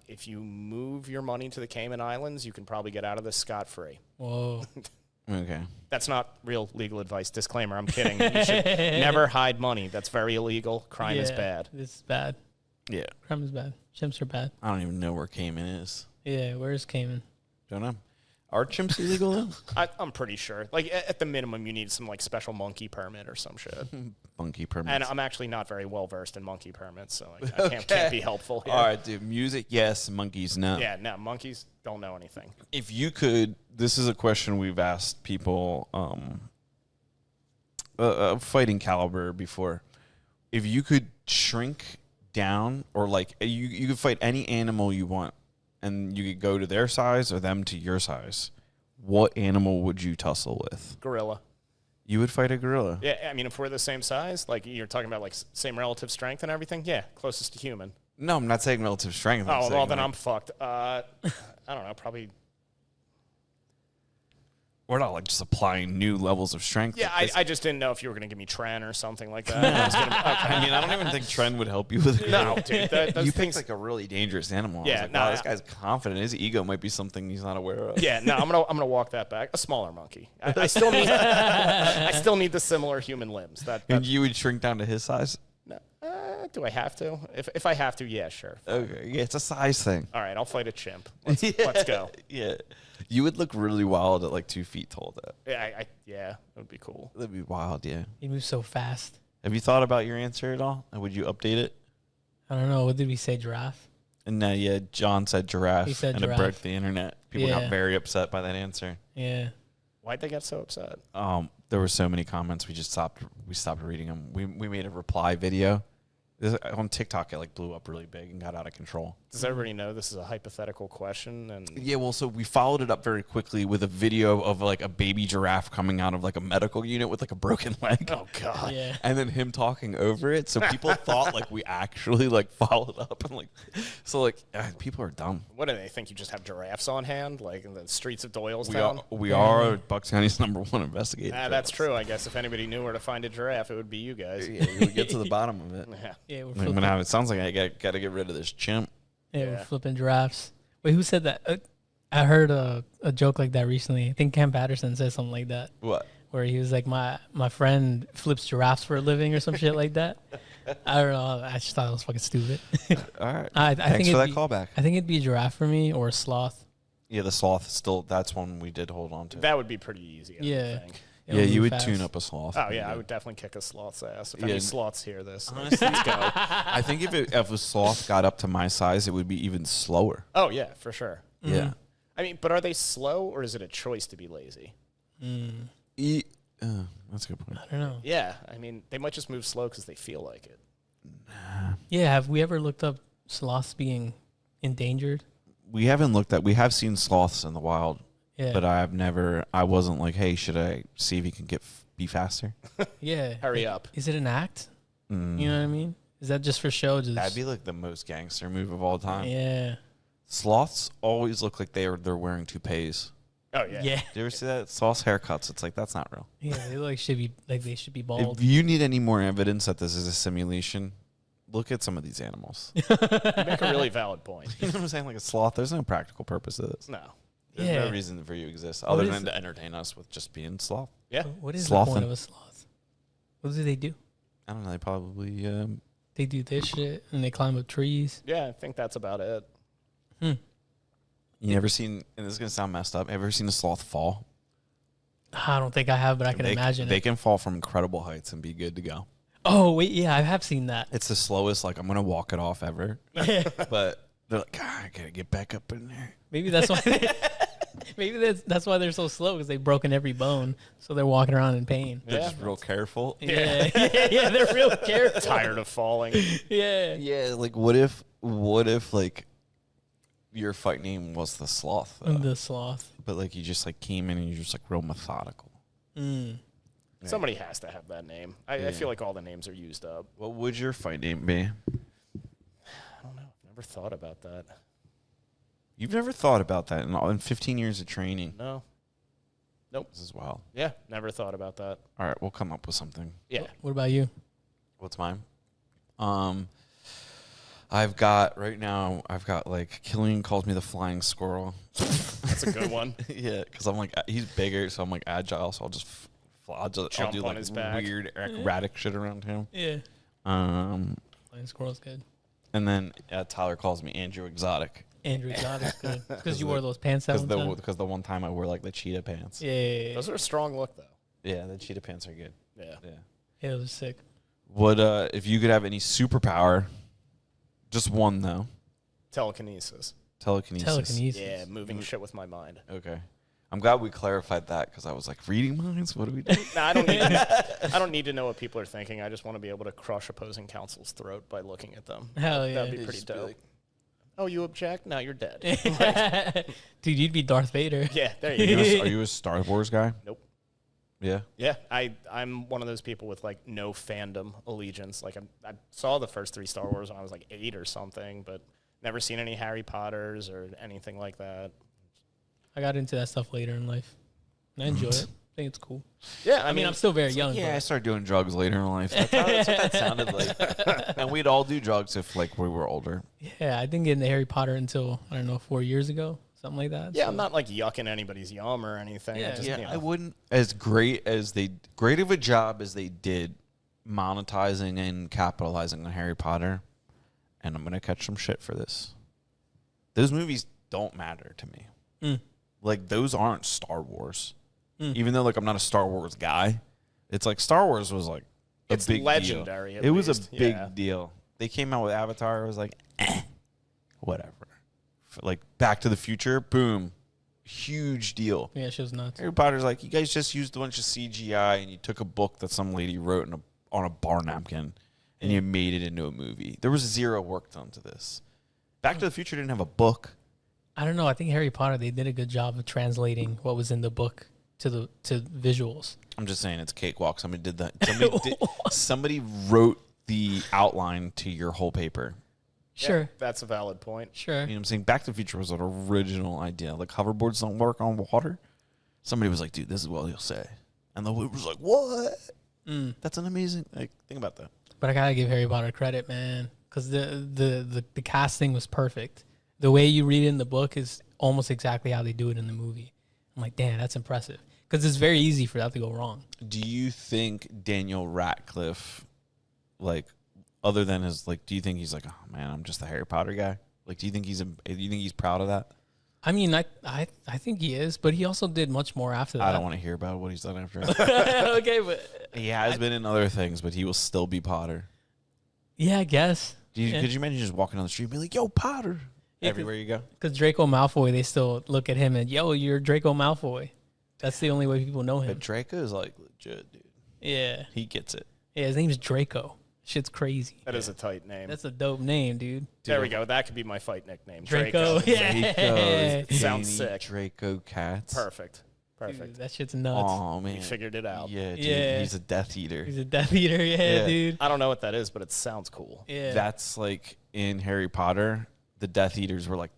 if you move your money to the Cayman Islands, you can probably get out of this scot-free. Whoa. Okay. That's not real legal advice. Disclaimer, I'm kidding. You should never hide money. That's very illegal. Crime is Yeah, bad. This is bad. Yeah. Crime is bad. Chimps are bad. I don't even know where Cayman is. Yeah, where's Cayman? Don't know. Are chimps illegal though? I'm pretty sure. Like at the minimum, you need some like special monkey permit or some shit. Monkey permits. And I'm actually not very well versed in monkey permits, so I can't be helpful here. All right, dude. Music, yes. Monkeys, no. Yeah, no, monkeys don't know anything. If you could, this is a question we've asked people fighting caliber before. If you could shrink down, or like you could fight any animal you want, and you could go to their size or them to your size, what animal would you tussle with? Gorilla. You would fight a gorilla. Yeah, I mean, if we're the same size, like you're talking about like same relative strength and everything, yeah, closest to human. No, I'm not saying relative strength. Oh, well, then I'm fucked. I don't know, probably. We're not like just applying new levels of strength. Yeah, I just didn't know if you were going to give me Tren or something like that. I mean, I don't even think Tren would help you with it. No, dude. You picked like a really dangerous animal. Yeah, I was like, no, wow, this guy's confident. His ego might be something he's not aware of. Yeah, no, I'm gonna walk that back. A smaller monkey. I still need I still need the similar human limbs. And you would shrink down to his size? No, do I have to? If I have to, yeah, sure. Okay, yeah, it's a size thing. All right, I'll fight a chimp. Let's go. Yeah. You would look really wild at like 2 feet tall, though. Yeah, yeah, that would be cool. That'd be wild, yeah. He moves so fast. Have you thought about your answer at all? And would you update it? I don't know. What did we say? Giraffe? And yeah, John said giraffe. He said and giraffe. it broke the internet. People got Yeah. very upset by that answer. Yeah. Why'd they get so upset? There were so many comments. We stopped reading them. We made a reply video. On TikTok, it like blew up really big and got out of control. Does everybody know this is a hypothetical question? And Yeah, well, so we followed it up very quickly with a video of like a baby giraffe coming out of like a medical unit with like a broken leg. oh god, Yeah. And then him talking over it. So people thought like we actually like followed up and like, so like people are dumb. what do they think? You just have giraffes on hand, like in the streets of Doylestown? We are Bucks County's #1 investigator. That's true. I guess if anybody knew where to find a giraffe, it would be you guys. Yeah, we would get to the bottom of it. Yeah. Yeah, we're I'm flipping, gonna have, it sounds like I got to get rid of this chimp. we're flipping giraffes. Wait, who said that? I heard a joke like that recently. I think Cam Patterson said something like that. What? Where he was like, my friend flips giraffes for a living or some shit like that. I don't know. I just thought it was fucking stupid. All right. I Thanks think for that it'd callback. I think it'd be a giraffe for me or a sloth. Yeah, the sloth still. That's one we did hold on to. That would be pretty easy. I Yeah. would think. It'll Yeah, you move would fast. tune up a sloth. Oh yeah, I would definitely kick a sloth's ass. If Yeah. any sloths hear this, Honestly, let's go. I think if a sloth got up to my size, it would be even slower. Oh yeah, for sure. Yeah. I mean, but are they slow or is it a choice to be lazy? That's a good point. I don't know. Yeah, I mean, they might just move slow because they feel like it. Yeah, have we ever looked up sloths being endangered? We haven't looked at. We have seen sloths in the wild, Yeah. but I wasn't like, hey, should I see if he can be faster? Yeah. Hurry up. Is it an act? You know what I mean? Is that just for show? Just That'd be like the most gangster move of all time. yeah. Sloths always look like they're wearing toupees. Oh yeah. Yeah. Do you ever see that? Sloths haircuts. It's like, that's not real. Yeah. They they should be bald. If you need any more evidence that this is a simulation, look at some of these animals. You make a really valid point. You know what I'm saying? Like a sloth, there's no practical purpose to this. No. There's Yeah. no reason for you to exist other is than it? to entertain us with just being sloth. Yeah. What is Slothin'. the point of a sloth? What do they do? I don't know. They probably. They do this shit and they climb up trees. Yeah, I think that's about it. You never seen? And this is gonna sound messed up. Ever seen a sloth fall? I don't think I have, but I can imagine They it. can fall from incredible heights and be good to go. Oh wait, yeah, I have seen that. It's the slowest. Like I'm gonna walk it off ever. But they're like, I gotta get back up in there. Maybe that's why. That's why they're so slow because they've broken every bone, so they're walking around in pain. They're Yeah. just real careful. Yeah, yeah, they're real careful. Tired of falling. Yeah, Yeah. Like what if like your fight name was the sloth, though? the sloth. But like you just like came in and you're just like real methodical. Somebody has to have that name. I feel like all the names are used up. What would your fight name be? I don't know. I've never thought about that. You've never thought about that in 15 years of training. No. This is wild. Yeah, never thought about that. All right, we'll come up with something. Yeah. What about you? What's mine? I've got like Killian calls me the flying squirrel. That's a good one. Yeah, because I'm like he's bigger, so I'm like agile, so I'll do Jump on like his back. weird acrobatic shit around him. Yeah, Um, flying squirrel's good. and then Tyler calls me Andrew Exotic. Andrew Exotic's good. Because you wore those pants that one time. Because the one time I wore like the cheetah pants. Yeah. Those are a strong look, though. Yeah, the cheetah pants are good. Yeah. Yeah, those are sick. What if you could have any superpower? Just one though. Telekinesis. Telekinesis. Yeah, moving shit with my mind. Okay. I'm glad we clarified that because I was like, reading minds? What do we do? No, I don't need to know what people are thinking. I just want to be able to crush opposing counsel's throat by looking at them. Hell yeah. That'd be pretty dope. Oh, you object? Now you're dead. Dude, you'd be Darth Vader. Yeah, there you go. Are you a Star Wars guy? Nope. Yeah. Yeah, I'm one of those people with like no fandom allegiance. Like I saw the first 3 Star Wars when I was like 8 or something, but never seen any Harry Potters or anything like that. I got into that stuff later in life. And I enjoy it. I think it's cool. Yeah, I mean, I'm still very young. Yeah, I started doing drugs later in life. That's what that sounded like. And we'd all do drugs if like we were older. Yeah, I didn't get into Harry Potter until, I don't know, 4 years ago. Something like that. Yeah, so. I'm not like yucking anybody's yum or anything. Yeah, I wouldn't. As great of a job as they did monetizing and capitalizing on Harry Potter, and I'm gonna catch some shit for this. Those movies don't matter to me. Like those aren't Star Wars. Even though like I'm not a Star Wars guy, it's like Star Wars was like a it's big legendary. deal. It was a big deal. They came out with Avatar. It was like, whatever. Like Back to the Future, boom, huge deal. Yeah, she was nuts. Harry Potter's like, you guys just used a bunch of CGI and you took a book that some lady wrote on a bar napkin and you made it into a movie. There was zero work done to this. Back to the Future didn't have a book. I don't know. I think Harry Potter, they did a good job of translating what was in the book to visuals. I'm just saying it's cakewalk. Somebody did that. Somebody wrote the outline to your whole paper. Sure. Yeah, that's a valid point. Sure. You know what I'm saying? Back to the Future was an original idea. Like hoverboards don't work on water. Somebody was like, dude, this is what he'll say. And the was like, what? That's an amazing, like, think about that. But I got to give Harry Potter credit, man. Because the casting was perfect. The way you read it in the book is almost exactly how they do it in the movie. I'm like, damn, that's impressive. Because it's very easy for that to go wrong. Do you think Daniel Radcliffe, like, other than his, like, do you think he's like, oh man, I'm just the Harry Potter guy? Like, do you think he's proud of that? I mean, I think he is, but he also did much more after that. I don't want to hear about what he's done after that. Okay, but he has been in other things, but he will still be Potter. Yeah, I guess. Could you imagine just walking down the street and be like, yo, Potter? Yeah, everywhere you go. Because Draco Malfoy, they still look at him and, yo, you're Draco Malfoy. That's the only way people know him. But Draco is like legit, dude. Yeah. He gets it. Yeah, his name's Draco. Shit's crazy. That is a tight name. That's a dope name, dude. There we go. That could be my fight nickname. Draco. Yeah. Draco. Sounds sick. Draco Katz. Perfect. Dude, that shit's nuts. Oh, man. You figured it out. Yeah, dude. Yeah. He's a Death Eater. He's a Death Eater, yeah, dude. I don't know what that is, but it sounds cool. Yeah. That's like in Harry Potter, the Death Eaters were like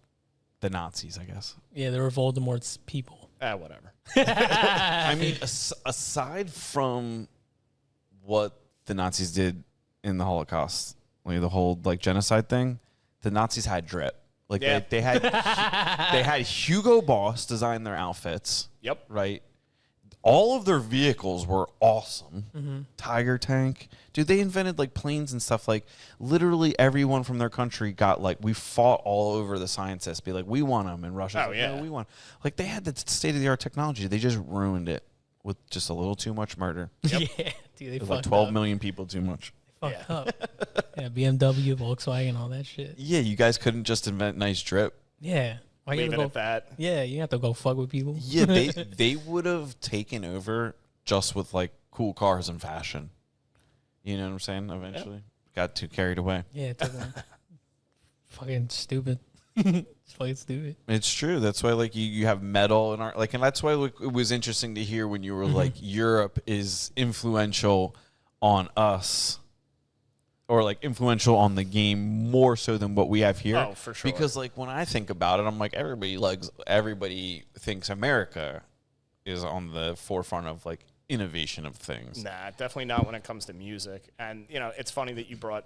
the Nazis, I guess. Yeah, they were Voldemort's people. Whatever. I mean, aside from what the Nazis did in the Holocaust, like the whole like genocide thing, the Nazis had drip. Like they had Hugo Boss design their outfits. Yep. Right. All of their vehicles were awesome. Mm-hmm. Tiger tank. Dude, they invented like planes and stuff. Like literally everyone from their country got like, we fought all over the scientists. Be like, we want them. And Russia's like, no, we want. Like they had the state-of-the-art technology. They just ruined it with just a little too much murder. Yep. Yeah, dude, they fucked like 12 up. million people too much. Fucked up. Yeah, BMW, Volkswagen, all that shit. Yeah, you guys couldn't just invent nice drip. Yeah. Why you Leave it gotta at that. Yeah, you have to go fuck with people. Yeah, they would have taken over just with like cool cars and fashion. You know what I'm saying? Eventually, got too carried away. Yeah, it took them. Fucking stupid. It's fucking stupid. It's true. That's why like you have metal and art, like, and that's why like, it was interesting to hear when you were like Europe is influential on us. Or like influential on the game more so than what we have here. Oh, for sure. Because like when I think about it, I'm like everybody thinks America is on the forefront of like innovation of things. Nah, definitely not when it comes to music. And you know, it's funny that you brought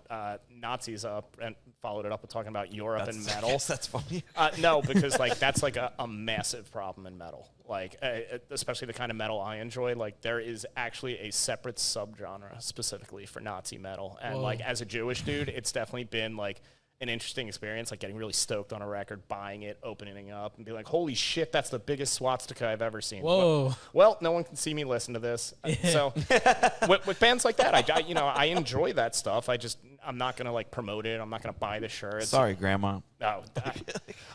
Nazis up and followed it up with talking about Europe and metal. Yes, that's funny. No, because like that's like a massive problem in metal. Like especially the kind of metal I enjoy. Like there is actually a separate subgenre specifically for Nazi metal. And like as a Jewish dude, it's definitely been like an interesting experience, like getting really stoked on a record, buying it, opening it up, and be like, holy shit, that's the biggest swastika I've ever seen. Whoa. Well, no one can see me listen to this. So with bands like that, I enjoy that stuff. I'm not going to like promote it. I'm not going to buy the shirt. Sorry, Grandma. No,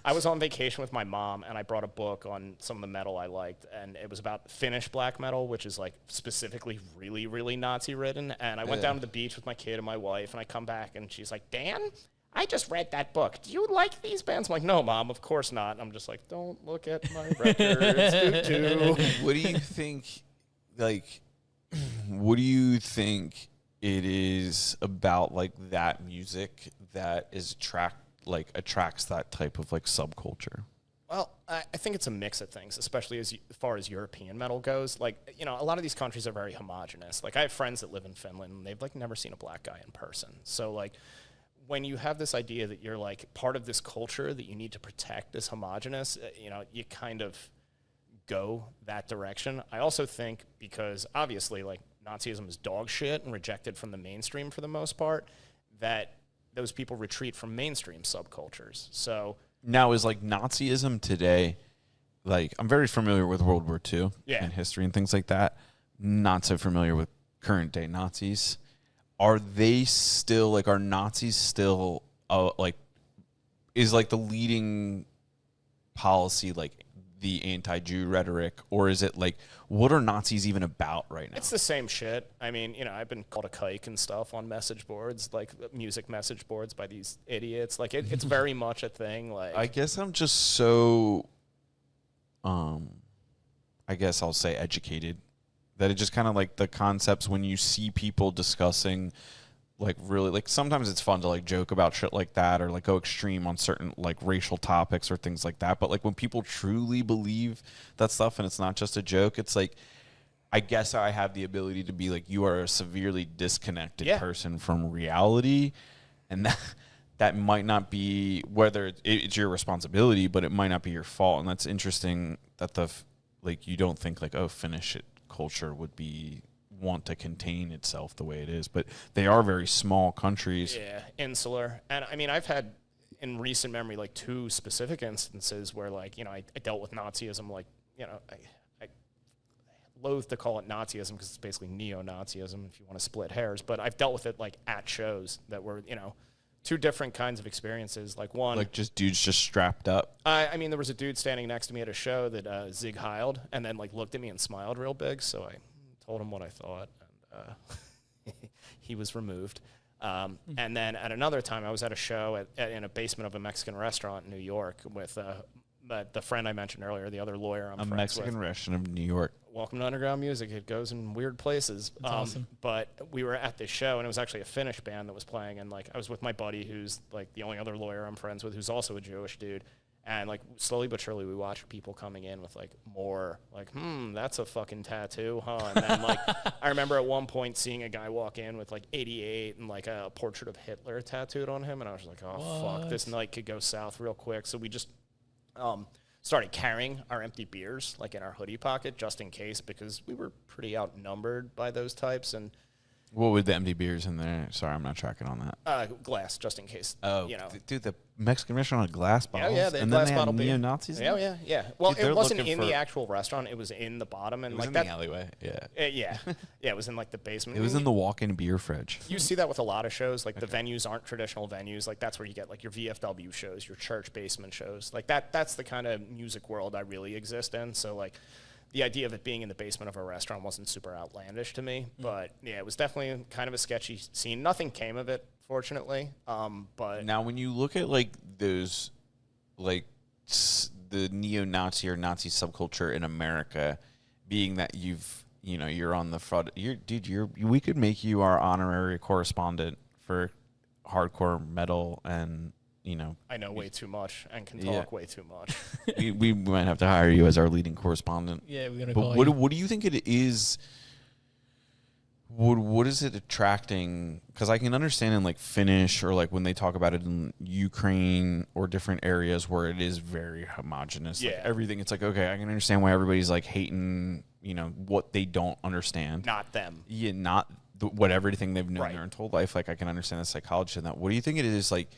I was on vacation with my mom, and I brought a book on some of the metal I liked, and it was about Finnish black metal, which is like specifically really, really Nazi-ridden. And I went down to the beach with my kid and my wife, and I come back, and she's like, Dan, I just read that book. Do you like these bands? I'm like, no, Mom, of course not. And I'm just like, don't look at my records. What do you think, like, what do you think it is about, like, that music that attracts that type of, like, subculture? Well, I think it's a mix of things, especially as far as European metal goes. Like, a lot of these countries are very homogenous. Like, I have friends that live in Finland, and they've, like, never seen a black guy in person. So, like, when you have this idea that you're, like, part of this culture that you need to protect as homogenous, you kind of go that direction. I also think because, obviously, like, Nazism is dog shit and rejected from the mainstream for the most part, that those people retreat from mainstream subcultures. So now, is like Nazism today, like, I'm very familiar with World War II and history and things like that. Not so familiar with current day Nazis. Are they still, like, are Nazis still, like, is, like, the leading policy, like, the anti-Jew rhetoric, or is it, like, what are Nazis even about right now? It's the same shit. I mean, I've been called a kike and stuff on message boards, like music message boards by these idiots. Like, it's very much a thing. Like, I guess I'm just so, I guess I'll say educated, that it just kind of, like, the concepts when you see people discussing, like, really, like, sometimes it's fun to, like, joke about shit like that or, like, go extreme on certain, like, racial topics or things like that. But, like, when people truly believe that stuff and it's not just a joke, it's like, I guess I have the ability to be like, you are a severely disconnected person from reality. And that might not be, whether it's your responsibility, but it might not be your fault. And that's interesting that like, you don't think, like, oh, Finnish culture would want to contain itself the way it is, but they are very small countries. Yeah, insular. And I mean, I've had in recent memory, like, two specific instances where, like, I dealt with Nazism, like, I loathe to call it Nazism because it's basically neo-Nazism if you want to split hairs, but I've dealt with it, like, at shows that were, two different kinds of experiences. Like, one, like, just dudes just strapped up. I mean, there was a dude standing next to me at a show that Zig Heiled and then, like, looked at me and smiled real big, so I told him what I thought, and he was removed. And then at another time, I was at a show in a basement of a Mexican restaurant in New York with the friend I mentioned earlier, the other lawyer I'm friends with. A Mexican restaurant of New York. Welcome to underground music. It goes in weird places. That's awesome. But we were at this show, and it was actually a Finnish band that was playing, and, like, I was with my buddy who's, like, the only other lawyer I'm friends with who's also a Jewish dude. And, like, slowly but surely we watched people coming in with, like, more, like, that's a fucking tattoo, huh? And then, like, I remember at one point seeing a guy walk in with, like, 88 and, like, a portrait of Hitler tattooed on him. And I was like, oh, fuck, this night could go south real quick. So we just started carrying our empty beers, like, in our hoodie pocket just in case, because we were pretty outnumbered by those types. And what would the empty beers in there? Sorry, I'm not tracking on that. Glass, just in case. Oh, dude, the Mexican restaurant had glass bottles. Yeah, they had and glass then they bottle had beer. neo-Nazis. Yeah. Well, Dude, it wasn't in the actual restaurant. It was in the bottom, and, it was like, in that the alleyway. Yeah. Yeah. It was in, like, the basement. It was in the walk-in beer fridge. You see that with a lot of shows. Like, the venues aren't traditional venues. Like, that's where you get, like, your VFW shows, your church basement shows. Like, that's the kind of music world I really exist in. So, like, the idea of it being in the basement of a restaurant wasn't super outlandish to me. But, yeah, it was definitely kind of a sketchy scene. Nothing came of it, fortunately. But now, when you look at, like, those, like, the neo-Nazi or Nazi subculture in America, being that you're on the front, we could make you our honorary correspondent for hardcore metal, and I know way too much and can talk way too much. we might have to hire you as our leading correspondent. Yeah, we're gonna. But what do you think it is? What is it attracting? Because I can understand in, like, Finnish, or, like, when they talk about it in Ukraine or different areas where it is very homogenous. Yeah. Like, everything. It's like, okay, I can understand why everybody's, like, hating, what they don't understand. Not them. Yeah, not what everything they've known Right. their entire life. Like, I can understand the psychology of that. What do you think it is, like,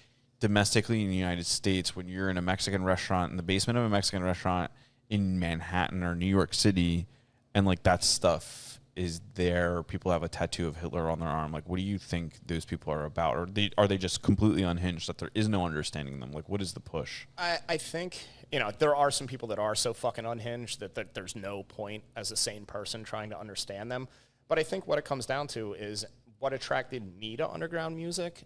domestically in the United States, when you're in a Mexican restaurant, in the basement of a Mexican restaurant in Manhattan or New York City, and like that stuff is there, people have a tattoo of Hitler on their arm. Like, what do you think those people are about? Or are they just completely unhinged that there is no understanding them? Like, what is the push? I think, there are some people that are so fucking unhinged that there's no point as a sane person trying to understand them. But I think what it comes down to is what attracted me to underground music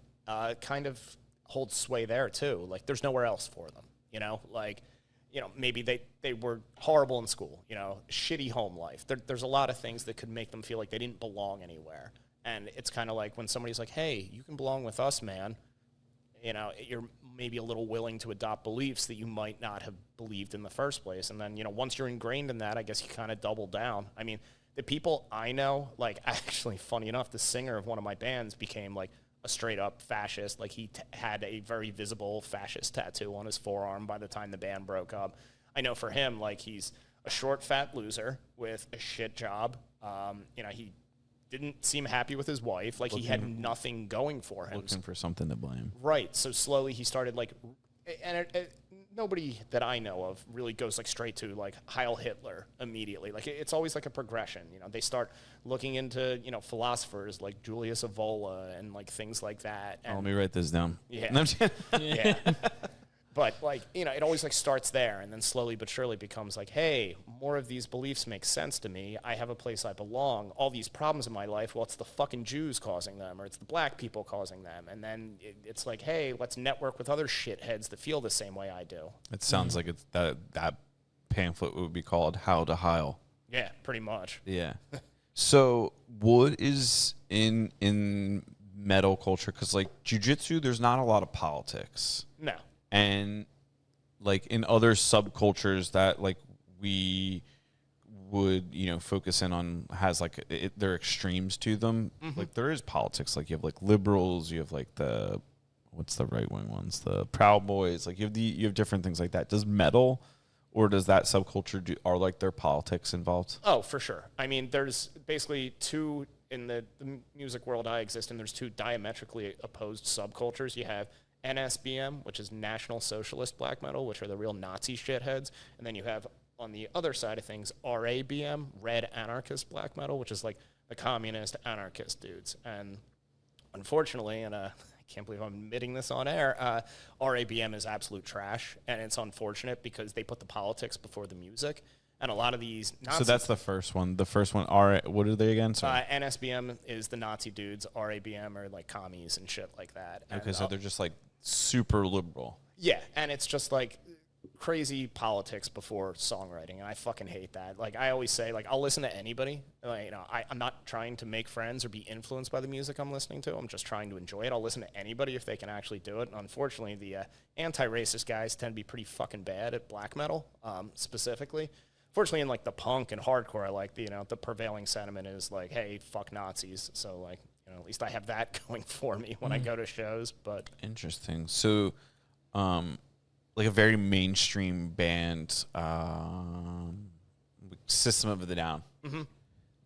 kind of holds sway there too. Like, there's nowhere else for them, maybe they were horrible in school, shitty home life. There's a lot of things that could make them feel like they didn't belong anywhere. And it's kind of like when somebody's like, hey, you can belong with us, man. You're maybe a little willing to adopt beliefs that you might not have believed in the first place. And then, once you're ingrained in that, I guess you kind of double down. I mean, the people I know, like, actually, funny enough, the singer of one of my bands became, like, a straight-up fascist. Like, he had a very visible fascist tattoo on his forearm by the time the band broke up. I know for him, like, he's a short, fat loser with a shit job. He didn't seem happy with his wife. Like, he had nothing going for him. Looking for something to blame. Right. So slowly he started, like, and nobody that I know of really goes, like, straight to, like, Heil Hitler immediately. Like, it's always, like, a progression. They start looking into, philosophers like Julius Evola and, like, things like that. And let me write this down. Yeah. Yeah. But, like, it always, like, starts there and then slowly but surely becomes like, hey, more of these beliefs make sense to me. I have a place I belong. All these problems in my life, well, it's the fucking Jews causing them or it's the black people causing them. And then it's like, hey, let's network with other shitheads that feel the same way I do. It sounds like it's that pamphlet would be called How to Heil. Yeah, pretty much. Yeah. So what is in metal culture? Because, like, jiu-jitsu, there's not a lot of politics. No. And, like, in other subcultures that, like, we would, focus in on has, like, there are extremes to them. Mm-hmm. Like, there is politics. Like, you have, like, liberals. You have, like, what's the right-wing ones? The Proud Boys. Like, you have different things like that. Does metal or does that subculture are, like, their politics involved? Oh, for sure. I mean, there's basically two in the music world I exist in. There's two diametrically opposed subcultures. You have NSBM, which is National Socialist Black Metal, which are the real Nazi shitheads. And then you have, on the other side of things, RABM, Red Anarchist Black Metal, which is like the communist anarchist dudes. And unfortunately, and I can't believe I'm admitting this on air, RABM is absolute trash. And it's unfortunate because they put the politics before the music. And a lot of these Nazi... So that's the first one. The first one, what are they again? Sorry. NSBM is the Nazi dudes. RABM are like commies and shit like that. Okay, and, so they're just like super liberal. Yeah, and it's just like crazy politics before songwriting, and I fucking hate that. Like, I always say, like, I'll listen to anybody. Like, I'm not trying to make friends or be influenced by the music I'm listening to. I'm just trying to enjoy it. I'll listen to anybody if they can actually do it. And unfortunately, the anti-racist guys tend to be pretty fucking bad at black metal, specifically. Fortunately, in, like, the punk and hardcore, I like the prevailing sentiment is like, hey, fuck Nazis. So, like, at least I have that going for me when I go to shows. But interesting. So, like a very mainstream band, System of a Down. Mm-hmm.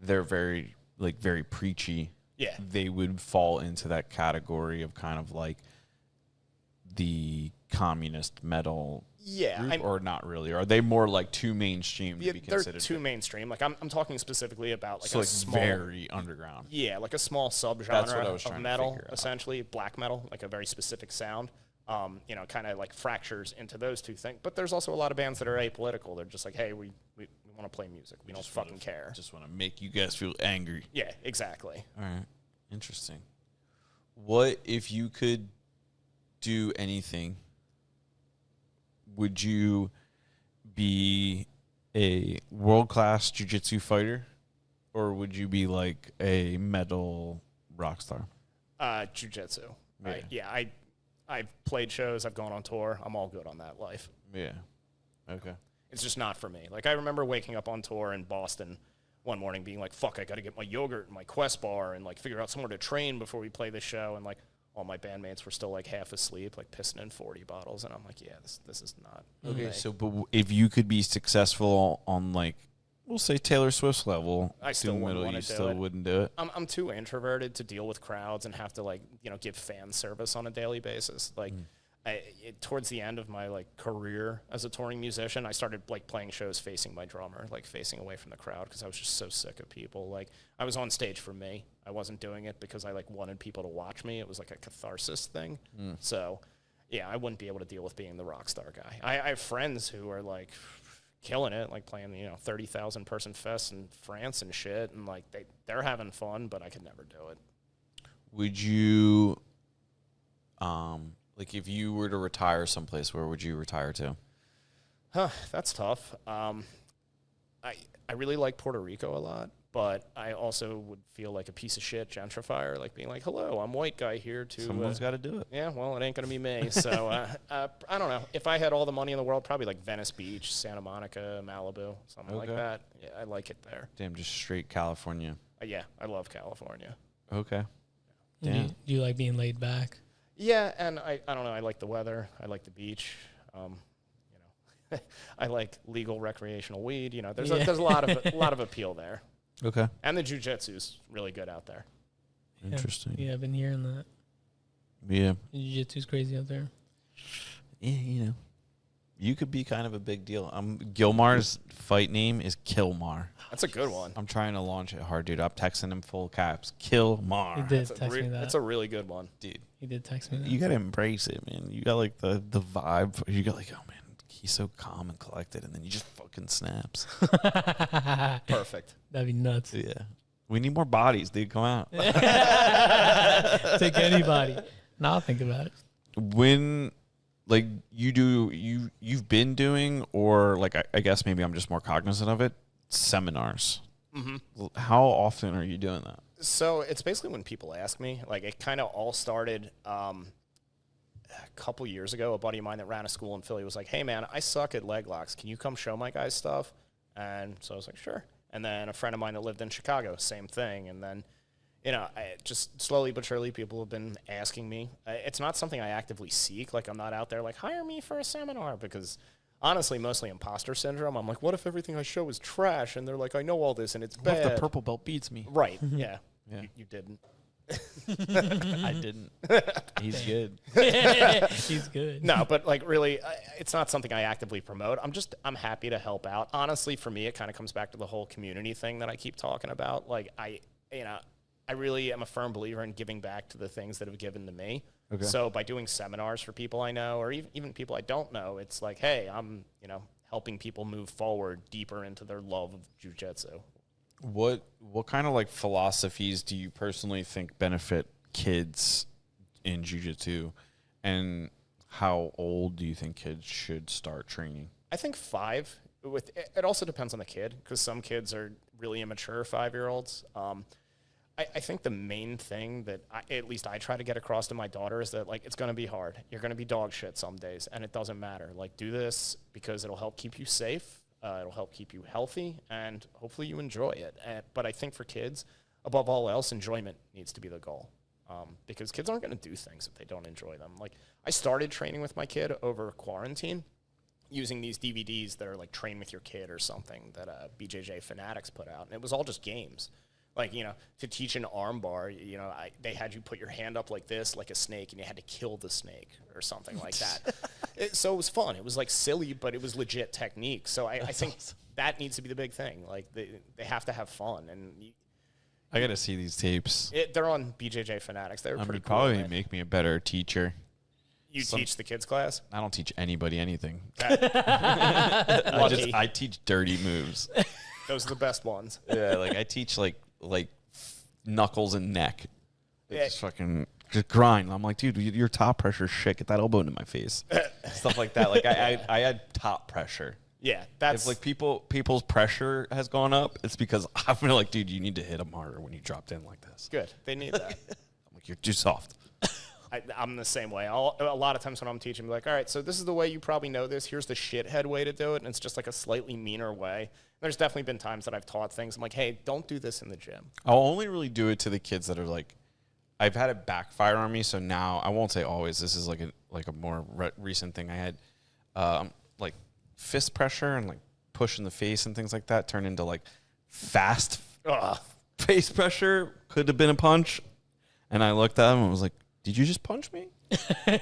They're very preachy. Yeah. They would fall into that category of kind of like the communist metal. Yeah, or not really? Or are they more like too mainstream to be considered? They're too mainstream. Like, I'm talking specifically about like so a like small, very underground. Yeah, like a small subgenre of metal, essentially black metal, like a very specific sound. Kind of like fractures into those two things. But there's also a lot of bands that are apolitical. They're just like, hey, we want to play music. We don't fucking care. Just want to make you guys feel angry. Yeah, exactly. All right, interesting. What if you could do anything? Would you be a world-class jiu-jitsu fighter, or would you be like a metal rock star? Jiu-jitsu. Yeah. I've played shows. I've gone on tour. I'm all good on that life. Yeah. Okay. It's just not for me. Like, I remember waking up on tour in Boston one morning being like, fuck, I got to get my yogurt and my Quest bar and, like, figure out somewhere to train before we play this show. And, like, all my bandmates were still, like, half asleep, like, pissing in 40 bottles. And I'm like, yeah, this is not. Okay, so but if you could be successful on, like, we'll say Taylor Swift's level, I still wouldn't want to do it. Wouldn't do it? I'm too introverted to deal with crowds and have to, like, give fan service on a daily basis. Like, towards the end of my like career as a touring musician, I started like playing shows facing my drummer, like facing away from the crowd, because I was just so sick of people. Like I was on stage for me. I wasn't doing it because I like wanted people to watch me. It was like a catharsis thing. So yeah, I wouldn't be able to deal with being the rock star guy. I have friends who are like killing it, like playing 30,000 person fests in France and shit, and like they're having fun, but I could never do it. Would you like if you were to retire someplace, where would you retire to? That's tough. I really like Puerto Rico a lot, but I also would feel like a piece of shit gentrifier, like being like, hello, I'm white guy here to... Someone's got to do it. Yeah, well, it ain't going to be me. So, I don't know. If I had all the money in the world, probably like Venice Beach, Santa Monica, Malibu, something like that. Yeah, I like it there. Damn, just straight California. Yeah, I love California. Okay. Do you like being laid back? Yeah, and I don't know. I like the weather. I like the beach. I like legal recreational weed. There's a lot of appeal there. Okay. And the jiu-jitsu's really good out there. Interesting. Yeah, I've been hearing that. Yeah. Jiu-jitsu's crazy out there. Yeah, you could be kind of a big deal. Gilmar's fight name is Kilmar. That's a good one. I'm trying to launch it hard, dude. I'm texting him full caps. Kilmar. He did text me that. That's a really good one. Dude. He did text me that. You got to embrace it, man. You got like the vibe. You got like, oh, man, he's so calm and collected. And then he just fucking snaps. Perfect. That'd be nuts. Yeah. We need more bodies, dude. Come out. Take anybody. Now I'll think about it. When... like you've been doing, or like I guess maybe I'm just more cognizant of it, seminars. Mm-hmm. How often are you doing that? So it's basically when people ask me. Like it kind of all started a couple years ago. A buddy of mine that ran a school in Philly was like, "Hey man, I suck at leg locks. Can you come show my guys stuff?" And so I was like, "Sure." And then a friend of mine that lived in Chicago, same thing. And then I just slowly but surely, people have been asking me. It's not something I actively seek. Like, I'm not out there like, hire me for a seminar, because honestly, mostly imposter syndrome. I'm like, what if everything I show is trash? And they're like, I know all this and it's bad. What if the purple belt beats me? Right. Yeah. You didn't. I didn't. He's good. He's good. No, but like really, it's not something I actively promote. I'm happy to help out. Honestly, for me, it kind of comes back to the whole community thing that I keep talking about. Like I really am a firm believer in giving back to the things that have given to me. Okay. So by doing seminars for people I know, or even people I don't know, it's like, hey, I'm, helping people move forward deeper into their love of jiu-jitsu. What kind of like philosophies do you personally think benefit kids in jiu-jitsu, and how old do you think kids should start training? I think 5. It also depends on the kid, because some kids are really immature 5-year-olds. I think the main thing that at least I try to get across to my daughter is that, like, it's going to be hard. You're going to be dog shit some days, and it doesn't matter. Like, do this because it'll help keep you safe. It'll help keep you healthy, and hopefully you enjoy it. But I think for kids, above all else, enjoyment needs to be the goal, because kids aren't going to do things if they don't enjoy them. Like, I started training with my kid over quarantine using these DVDs that are like Train With Your Kid or something that BJJ Fanatics put out, and it was all just games. Like, to teach an arm bar, they had you put your hand up like this, like a snake, and you had to kill the snake or something like that. So it was fun. It was like silly, but it was legit technique. So I think that needs to be the big thing. Like they have to have fun. And I got to see these tapes. They're on BJJ Fanatics. They're pretty cool. Probably make me a better teacher. You teach the kids class? I don't teach anybody anything. Lucky. I teach dirty moves. Those are the best ones. Yeah, like I teach like knuckles and neck. Just fucking just grind. I'm like, dude, your top pressure shit. Get that elbow into my face. Stuff like that. Like I had top pressure. Yeah, that's if like people's pressure has gone up, it's because I'm like, dude, you need to hit them harder when you dropped in like this. Good. They need that. I'm like, you're too soft. I'm the same way. A lot of times when I'm teaching, I'm like, all right, so this is the way you probably know this. Here's the shithead way to do it, and it's just like a slightly meaner way. There's definitely been times that I've taught things. I'm like, hey, don't do this in the gym. I'll only really do it to the kids that are like, I've had it backfire on me. So now I won't say always. This is like a more recent thing I had, like fist pressure and like push in the face and things like that turn into like fast face pressure. Could have been a punch, and I looked at him and was like, did you just punch me?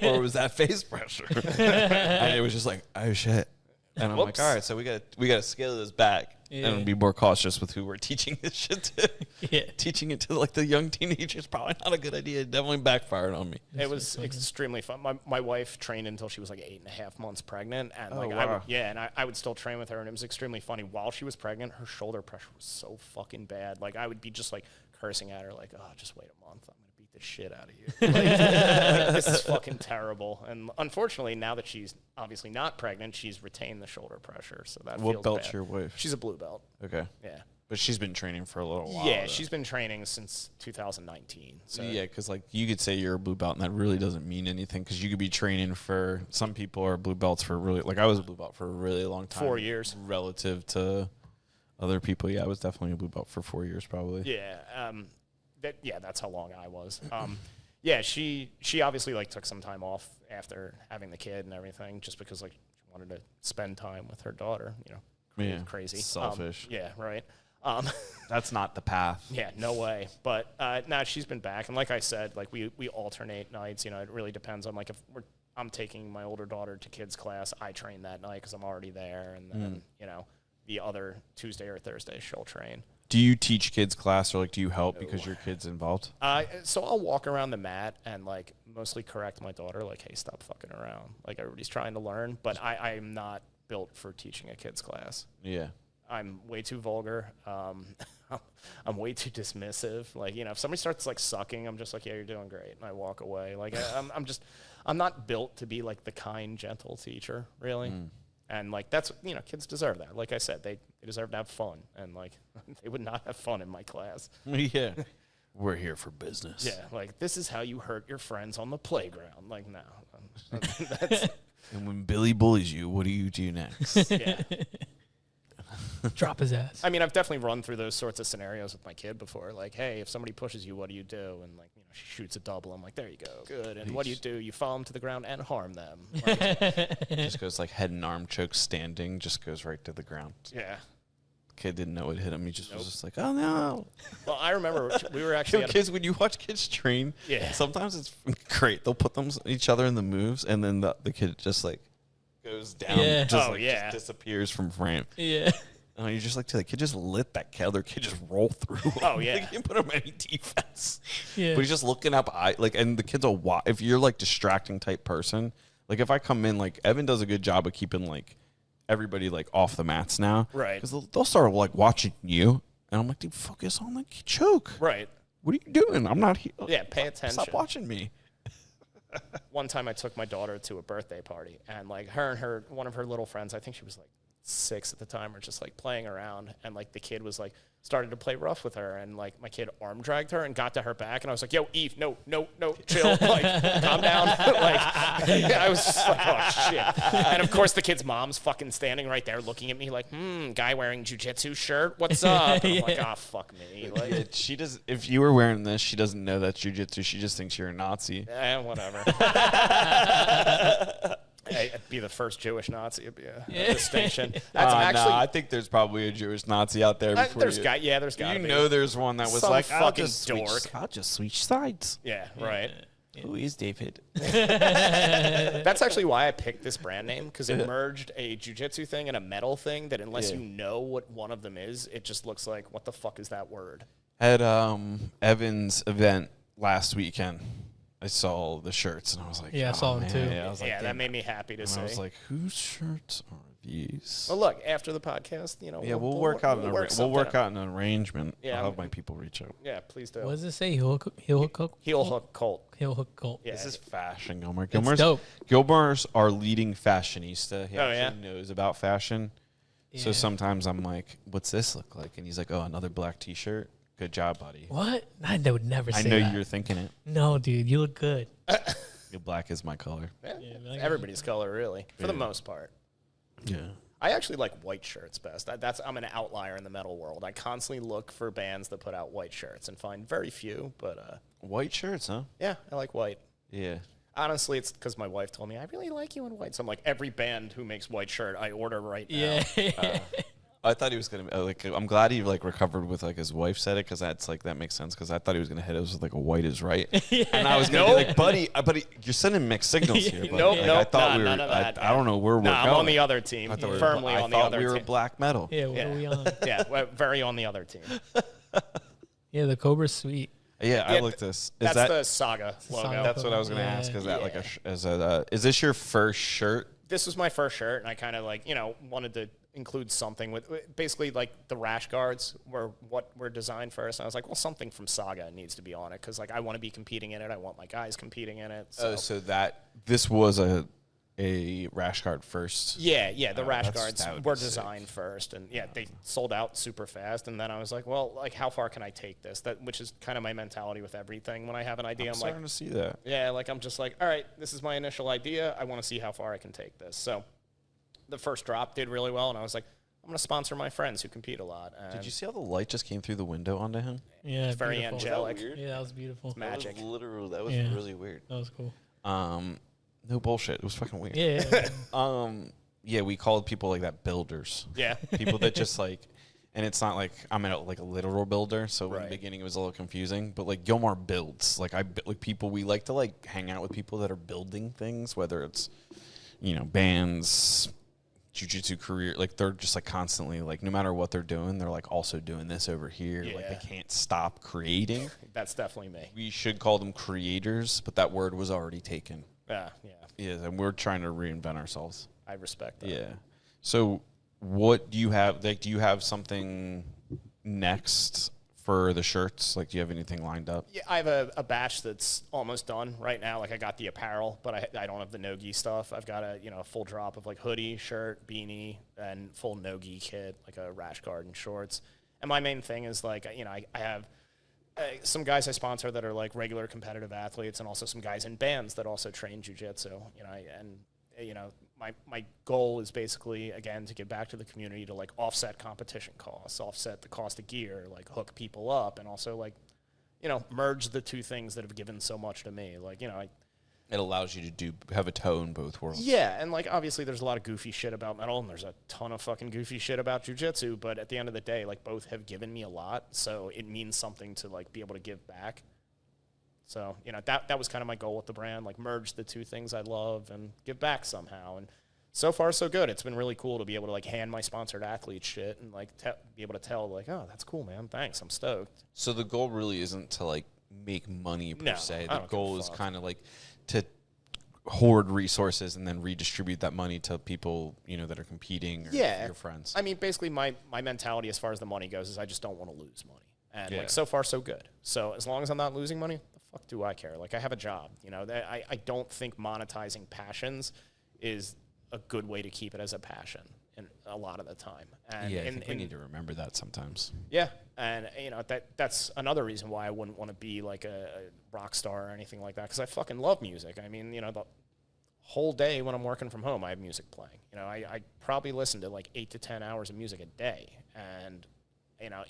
or was that face pressure? And it was just like, oh shit. And I'm like, all right, so we got to scale this back and be more cautious with who we're teaching this shit to. Yeah. Teaching it to like the young teenagers probably not a good idea. It definitely backfired on me. It was extremely fun. My wife trained until she was like 8.5 months pregnant, and like wow. I would still train with her, and it was extremely funny. While she was pregnant, her shoulder pressure was so fucking bad. Like I would be just like cursing at her, like, "Oh, just wait a month. I'm gonna beat the shit out of you. Like, this is fucking terrible." And unfortunately, now that she's obviously not pregnant, she's retained the shoulder pressure. So that What feels belt's bad. your wife? She's a blue belt. Okay. Yeah. But she's been training for a little while. Yeah, though. she's been training since 2019. So Yeah, because like you could say you're a blue belt, and that really doesn't mean anything. Because you could be training for some people are blue belts for really like I was a blue belt for a really long time. 4 years relative to other people. Yeah, I was definitely a blue belt for 4 years probably. Yeah, that's how long I was. Yeah, she obviously like took some time off after having the kid and everything, just because like she wanted to spend time with her daughter. You know, Yeah, crazy, selfish. Yeah, right. That's not the path. Yeah, no way. But now she's been back, and like I said, like we alternate nights. You know, it really depends on like if I'm taking my older daughter to kids class, I train that night because I'm already there, and then you know the other Tuesday or Thursday she'll train. Do you teach kids class or like do you help because your kid's involved? So I'll walk around the mat and like mostly correct my daughter, like, hey, stop fucking around. Like everybody's trying to learn, but I am not built for teaching a kid's class. Yeah. I'm way too vulgar. I'm way too dismissive. Like, you know, if somebody starts like sucking, I'm just like, yeah, you're doing great. And I walk away. Like I'm not built to be like the kind, gentle teacher, really. And like, that's, you know, kids deserve that. Like I said, they deserve to have fun. And like, they would not have fun in my class. Yeah. We're here for business. Yeah. Like, this is how you hurt your friends on the playground. Like, no. That's, And when Billy bullies you, what do you do next? yeah. Drop his ass. I mean, I've definitely run through those sorts of scenarios with my kid before. Like, hey, if somebody pushes you, what do you do? And like, you know, she shoots a double. I'm like, there you go, good. And what do? You fall them to the ground and harm them. Like, Just goes like head and arm choke standing, just goes right to the ground. yeah. Kid didn't know it hit him. He just was just like, oh no. Well, I remember we were actually Kids, when you watch kids train, Yeah. sometimes it's great. They'll put each other in the moves, and then the kid just like goes down, Yeah. just, Oh, like, yeah. just disappears from frame. Yeah. And you're just like, the kid just lit that other kid just roll through. Oh, yeah. Like, you didn't put him any defense. Yeah. But he's just looking up, and the kid's if you're like distracting type person, like if I come in, like Evan does a good job of keeping like everybody like off the mats now. Right. Because they'll start like watching you. And I'm like, dude, focus on the choke. Right. What are you doing? I'm not here. Yeah, pay attention. Stop watching me. One time I took my daughter to a birthday party, and like her and one of her little friends, I think she was like 6 at the time, were just like playing around, and like the kid was like started to play rough with her, and like my kid arm dragged her and got to her back, and I was like, yo, Eve, no, chill, like calm down. Like I was just like, oh shit. And of course the kid's mom's fucking standing right there looking at me like, guy wearing jiu-jitsu shirt, what's up? And I'm like, oh fuck me. Like, She does. If you were wearing this, she doesn't know that's jiu-jitsu. She just thinks you're a Nazi. whatever. I'd be the first Jewish Nazi. It'd be a distinction. That's actually. I think there's probably a Jewish Nazi out there. Before there's you. there's got. You know, there's one that was Some like, fucking dork. I'll just switch sides. Yeah, right. Who is David? That's actually why I picked this brand name, because it merged a jiu-jitsu thing and a metal thing that unless you know what one of them is, it just looks like, what the fuck is that word? At Evan's event last weekend, I saw the shirts and I was like, Yeah, I saw them too. Yeah, I was like, Yeah, that damn. made me happy to And see. I was like, whose shirts are these? Well, look, after the podcast, you know, Yeah, we'll work out something out an arrangement. Yeah, I'll have my people reach out. Yeah, please do. What does it say? Heel hook Cult. cult. Yeah. This is fashion, Gilmore. It's dope. Gilmore's our leading fashionista. He Oh, actually knows about fashion. So Yeah. sometimes I'm like, what's this look like? And he's like, oh, another black T-shirt. Good job, buddy. What? I would never say I know that. you're thinking it. No, dude, you look good. Black is my color. Yeah, like- everybody's color, really, for the most part. Yeah. I actually like white shirts best. I'm an outlier in the metal world. I constantly look for bands that put out white shirts and find very few, but White shirts, huh? yeah, I like white. Yeah. Honestly, it's because my wife told me, I really like you in white. So I'm like, every band who makes white shirt, I order right now. Yeah. I thought he was gonna like. I'm glad he like recovered with like his wife said it because that's like that makes sense because I thought he was gonna hit us with like a white is right, and I was gonna be like, buddy, you're sending mixed signals here. Buddy. Nope, like, nope, I thought we were. none of that, I don't know where we're going. I'm on the other team. I thought we were- Firmly on the other we were team. black metal. Yeah, what are we on? Yeah, we're very on the other team. Yeah, the Cobra's sweet. Yeah, I Yeah, looked this. Is That's that the Saga logo. Saga. that's what I was gonna Yeah. ask? Is that like Yeah. is this your first shirt? This was my first shirt, and I kind of like, wanted to include something with basically like the rash guards were what were designed first. And I was like, well, something from Saga needs to be on it because like I want to be competing in it. I want my guys competing in it. So. So that this was a rash guard first. Yeah, the rash that guards would were be sick. designed first, and yeah, they sold out super fast. And then I was like, well, like how far can I take this? Which is kind of my mentality with everything. When I have an idea, I'm like, starting to see that. yeah, like I'm just like, all right, this is my initial idea. I want to see how far I can take this. So the first drop did really well, and I was like, I'm going to sponsor my friends who compete a lot. And Did you see how the light just came through the window onto him? Yeah, it's very beautiful. angelic. weird? Yeah, that was beautiful. Magic. That was Yeah. really weird. That was cool. No bullshit. It was fucking weird. Yeah. Yeah, we called people like that builders. Yeah. People that just like, and it's not like I'm like a literal builder. So in Right. the beginning it was a little confusing, but like Gilmar builds. Like like people, we like to like hang out with people that are building things, whether it's, bands, jiu-jitsu career, like they're just like constantly like no matter what they're doing, they're like also doing this over here. Like they Yeah. can't stop creating. That's definitely me. We should call them creators, but that word was already taken. Yeah. Yeah, and we're trying to reinvent ourselves. I respect that. Yeah. So what do you have? Like, do you have something next for the shirts? Like, do you have anything lined up? Yeah, I have a batch that's almost done right now. Like I got the apparel, but I don't have the no-gi stuff. I've got a full drop of like hoodie, shirt, beanie, and full no-gi kit, like a rash guard and shorts. And my main thing is like I have some guys I sponsor that are like regular competitive athletes, and also some guys in bands that also train jiu-jitsu. My goal is basically, again, to give back to the community to like offset competition costs, offset the cost of gear, like hook people up, and also like, merge the two things that have given so much to me. Like, It allows you to have a toe in both worlds. yeah, and like obviously there's a lot of goofy shit about metal, and there's a ton of fucking goofy shit about jiu-jitsu, but at the end of the day, like both have given me a lot, so it means something to like be able to give back. So, that was kind of my goal with the brand, like merge the two things I love and give back somehow. And so far, so good. It's been really cool to be able to like hand my sponsored athlete shit and like be able to tell like, oh, that's cool, man. Thanks. I'm stoked. So the goal really isn't to like make money per No, se. I The don't give goal a is fuck. kind of like to hoard resources and then redistribute that money to people, that are competing or Yeah. your friends. I mean, basically my mentality as far as the money goes is I just don't want to lose money. And Yeah. like so far so good. So as long as I'm not losing money, the fuck do I care? Like I have a job, I don't think monetizing passions is a good way to keep it as a passion and a lot of the time. And yeah, I think we need to remember that sometimes. yeah, and that's another reason why I wouldn't want to be like a rock star or anything like that, because I fucking love music. I mean, the whole day when I'm working from home, I have music playing. I probably listen to like 8 to 10 hours of music a day, and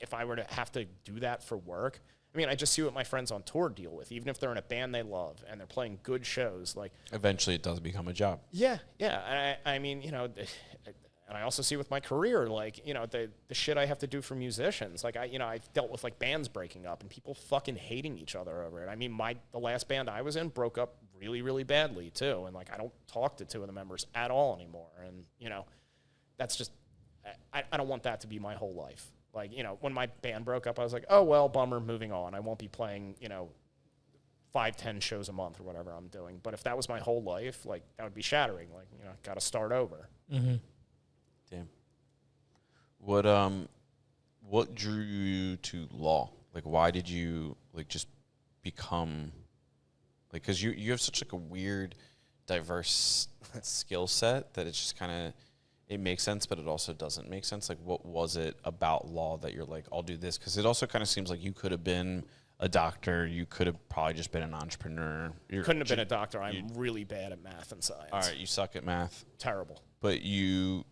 if I were to have to do that for work, I mean, I just see what my friends on tour deal with. Even if they're in a band they love and they're playing good shows, like Eventually it does become a job. yeah. And I mean, and I also see with my career, like, the shit I have to do for musicians. Like, I've dealt with, like, bands breaking up and people fucking hating each other over it. I mean, the last band I was in broke up really, really badly, too. And, like, I don't talk to two of the members at all anymore. And, that's just, I don't want that to be my whole life. Like, when my band broke up, I was like, oh, well, bummer, moving on. I won't be playing, 5-10 shows a month or whatever I'm doing. But if that was my whole life, like, that would be shattering. Like, got to start over. Mm-hmm. Damn. What drew you to law? Like, why did you like just become like? Because you have such like a weird, diverse skill set that it's just kind of it makes sense, but it also doesn't make sense. Like, what was it about law that you're like, I'll do this? Because it also kind of seems like you could have been a doctor. You could have probably just been an entrepreneur. Couldn't have been a doctor. I'm really bad at math and science. All right, you suck at math, Terrible. but you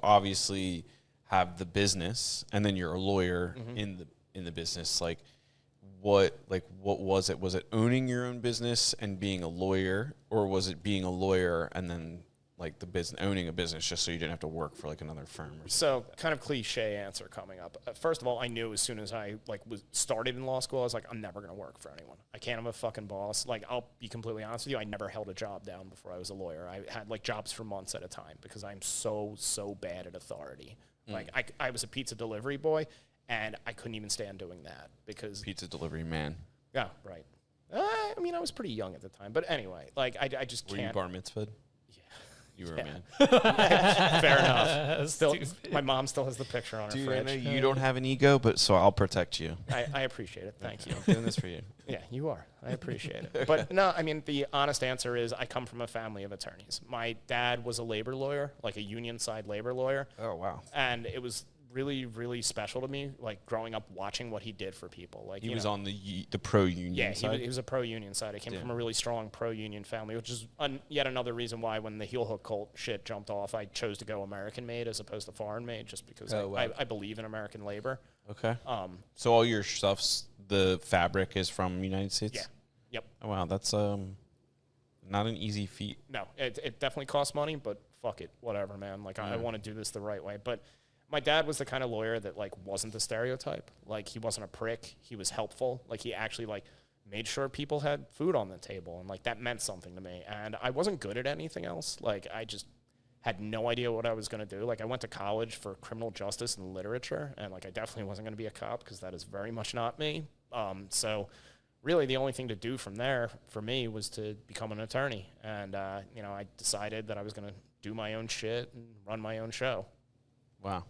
obviously have the business, and then you're a lawyer in the business. Like what was it? Was it owning your own business and being a lawyer, or was it being a lawyer and then like the business, owning a business, just so you didn't have to work for like another firm? Or So kind of cliche answer coming up. First of all, I knew as soon as I was started in law school, I was like, I'm never going to work for anyone. I can't have a fucking boss. Like, I'll be completely honest with you. I never held a job down before I was a lawyer. I had like jobs for months at a time because I'm so bad at authority. Like I was a pizza delivery boy and I couldn't even stand doing that because pizza delivery man. Yeah, right. I mean, I was pretty young at the time, but anyway, like I just can't. Were you bar mitzvahed? You were a man. Fair enough. Still, my mom still has the picture on her fridge. I know you don't have an ego, but so I'll protect you. I appreciate it. Thank you. I'm doing this for you. Yeah, you are. I appreciate it. But no, I mean, the honest answer is I come from a family of attorneys. My dad was a labor lawyer, like a union side labor lawyer. Oh, wow. And it was really special to me, like growing up watching what he did for people. Like he was on the pro-union side? He was a pro-union side. I came from a really strong pro-union family, which is yet another reason why when the Heelhookvlt shit jumped off, I chose to go American-made as opposed to foreign-made, just because I believe in American labor. Okay. So all your stuff's, the fabric is from the United States? Yeah. Yep. Oh, wow. That's not an easy feat. No, it definitely costs money, but fuck it. Whatever, man. Like, I want to do this the right way. But my dad was the kind of lawyer that, like, wasn't the stereotype. Like, he wasn't a prick. He was helpful. Like, he actually, like, made sure people had food on the table. And, like, that meant something to me. And I wasn't good at anything else. Like, I just had no idea what I was going to do. Like, I went to college for criminal justice and literature. And, like, I definitely wasn't going to be a cop because that is very much not me. So really the only thing to do from there for me was to become an attorney. And, you know, I decided that I was going to do my own shit and run my own show. Wow.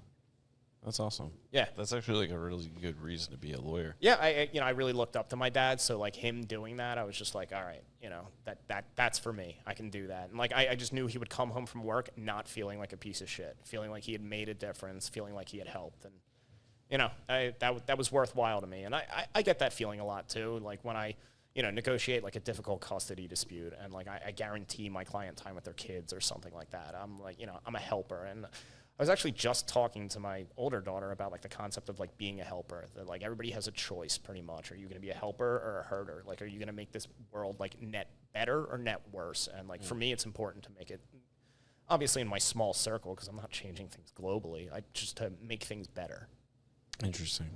That's awesome. Yeah. That's actually like a really good reason to be a lawyer. Yeah, I really looked up to my dad, so like him doing that, I was just like, all right, you know, that's for me. I can do that. And like I just knew he would come home from work not feeling like a piece of shit, feeling like he had made a difference, feeling like he had helped. And you know, that was worthwhile to me. And I get that feeling a lot too. Like when I, you know, negotiate like a difficult custody dispute and like I guarantee my client time with their kids or something like that. I'm like, you know, I'm a helper. And I was actually just talking to my older daughter about like the concept of like being a helper, that like everybody has a choice pretty much. Are you going to be a helper or a herder? Like, are you going to make this world like net better or net worse? And like for me, it's important to make it obviously in my small circle, because I'm not changing things globally. I just to make things better. Interesting.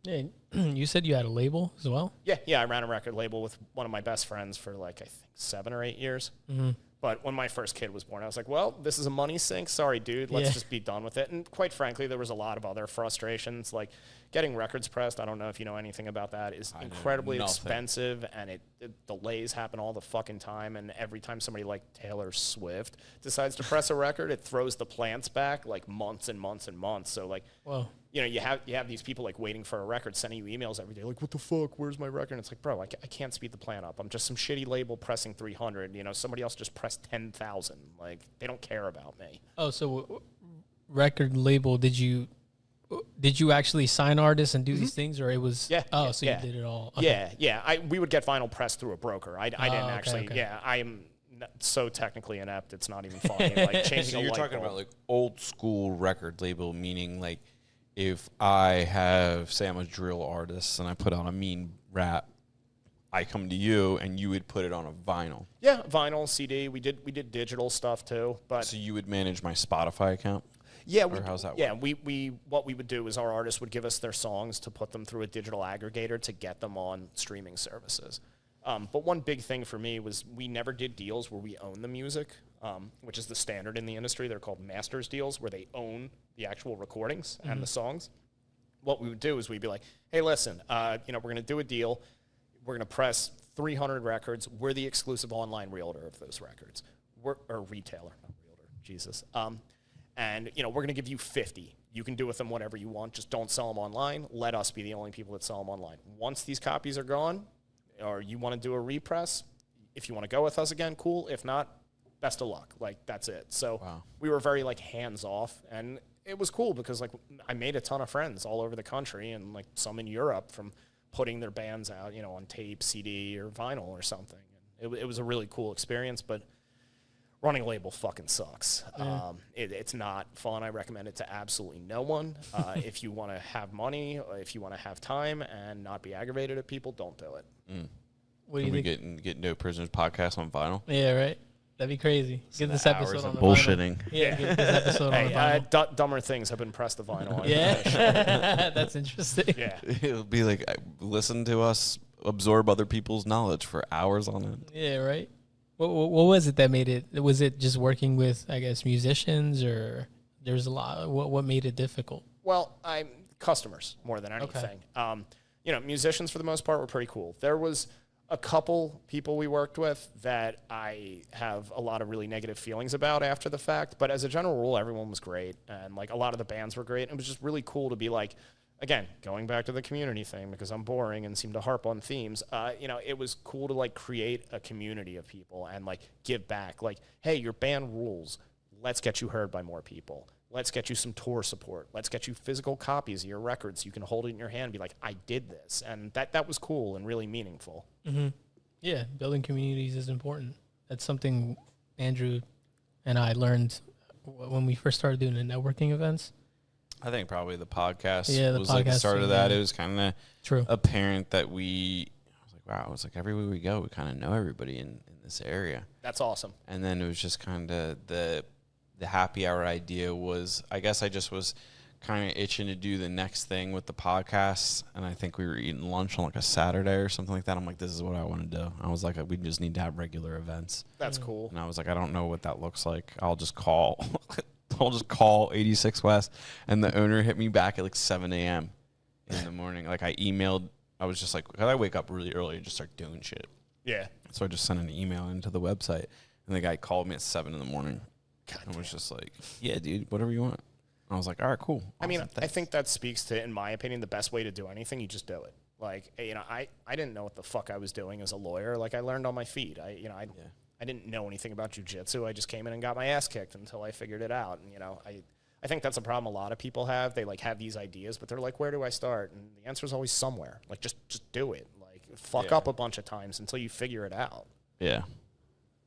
Yeah, you said you had a label as well? Yeah, I ran a record label with one of my best friends for like, I think 7 or 8 years. Mm-hmm. But when my first kid was born, I was like, well, this is a money sink. Sorry, dude. Let's just be done with it. And quite frankly, there was a lot of other frustrations. Like getting records pressed, I don't know if you know anything about that, is incredibly expensive. And it delays happen all the fucking time. And every time somebody like Taylor Swift decides to press a record, it throws the plants back like months and months and months. So like, whoa. You know, you have these people like waiting for a record, sending you emails every day, like, what the fuck, where's my record? And it's like, bro, I can't speed the plant up. I'm just some shitty label pressing 300. You know, somebody else just pressed 10,000. Like, they don't care about me. Oh, so record label, did you actually sign artists and do these things, or it was? Yeah. Oh, so you did it all. Okay. Yeah. We would get vinyl pressed through a broker. I didn't actually. Okay. Yeah, I am so technically inept. It's not even funny. Like changing So a you're light talking bulb. about like old school record label, meaning like if I have, say I'm a drill artist and I put on a mean rap, I come to you and you would put it on a vinyl. Yeah, vinyl, CD. We did digital stuff too. But So you would manage my Spotify account? yeah, Or how's that work? Yeah, what we would do is our artists would give us their songs to put them through a digital aggregator to get them on streaming services. But one big thing for me was we never did deals where we own the music, which is the standard in the industry. They're called masters deals, where they own the actual recordings and the songs. What we would do is we'd be like, hey, listen, you know, we're going to do a deal. We're going to press 300 records. We're the exclusive online realtor of those records. Or retailer, not realtor, Jesus. And, you know, we're going to give you 50. You can do with them whatever you want. Just don't sell them online. Let us be the only people that sell them online. Once these copies are gone, or you want to do a repress, if you want to go with us again, cool. If not, best of luck. Like, that's it. So we were very, like, hands-off. And it was cool because, like, I made a ton of friends all over the country and, like, some in Europe from putting their bands out, you know, on tape, CD, or vinyl or something. And it was a really cool experience, but running a label fucking sucks. It's not fun. I recommend it to absolutely no one. If you want to have money, if you want to have time and not be aggravated at people, don't do it. What do you Can we think? get No Prisoners podcast on vinyl? Yeah, right. That'd be crazy. Get this Hours episode of on the bullshitting. vinyl. Yeah, get this episode on the Hey, vinyl. dumber things have been pressed to vinyl. Yeah, that's interesting. Yeah. It'll be like, listen to us absorb other people's knowledge for hours on end. Yeah, right. What was it that made it? Was it just working with, I guess, musicians, or there's a lot? What made it difficult? Well, I'm customers more than anything. Musicians for the most part were pretty cool. There was a couple people we worked with that I have a lot of really negative feelings about after the fact, but as a general rule, everyone was great, and like a lot of the bands were great. It was just really cool to be like, again, going back to the community thing because I'm boring and seem to harp on themes. It was cool to like create a community of people and like give back. Like, hey, your band rules. Let's get you heard by more people. Let's get you some tour support. Let's get you physical copies of your records so you can hold it in your hand and be like, I did this. And that was cool and really meaningful. Mm-hmm. Yeah, building communities is important. That's something Andrew and I learned when we first started doing the networking events. I think probably the podcast was like the start of that. Yeah. It was kind of True. apparent that I was like, wow, it's like everywhere we go, we kind of know everybody in this area. That's awesome. And then it was just kind of the happy hour idea was, I guess I just was kind of itching to do the next thing with the podcast. And I think we were eating lunch on like a Saturday or something like that. I'm like, this is what I want to do. I was like, we just need to have regular events. That's cool. And I was like, I don't know what that looks like. I'll just call. I'll just call 86 West. And the owner hit me back at like 7 a.m. in the morning. Like I emailed. I was just like, I wake up really early and just start doing shit. Yeah. So I just sent an email into the website. And the guy called me at 7 in the morning. I was just like, yeah, dude, whatever you want. I was like, all right, cool. Awesome, I mean, thanks. I think that speaks to, in my opinion, the best way to do anything. You just do it. Like, I didn't know what the fuck I was doing as a lawyer. Like, I learned on my feet. I didn't know anything about jiu-jitsu. I just came in and got my ass kicked until I figured it out. And, I think that's a problem a lot of people have. They, like, have these ideas, but they're like, where do I start? And the answer is always somewhere. Like, just do it. Like, fuck up a bunch of times until you figure it out. Yeah,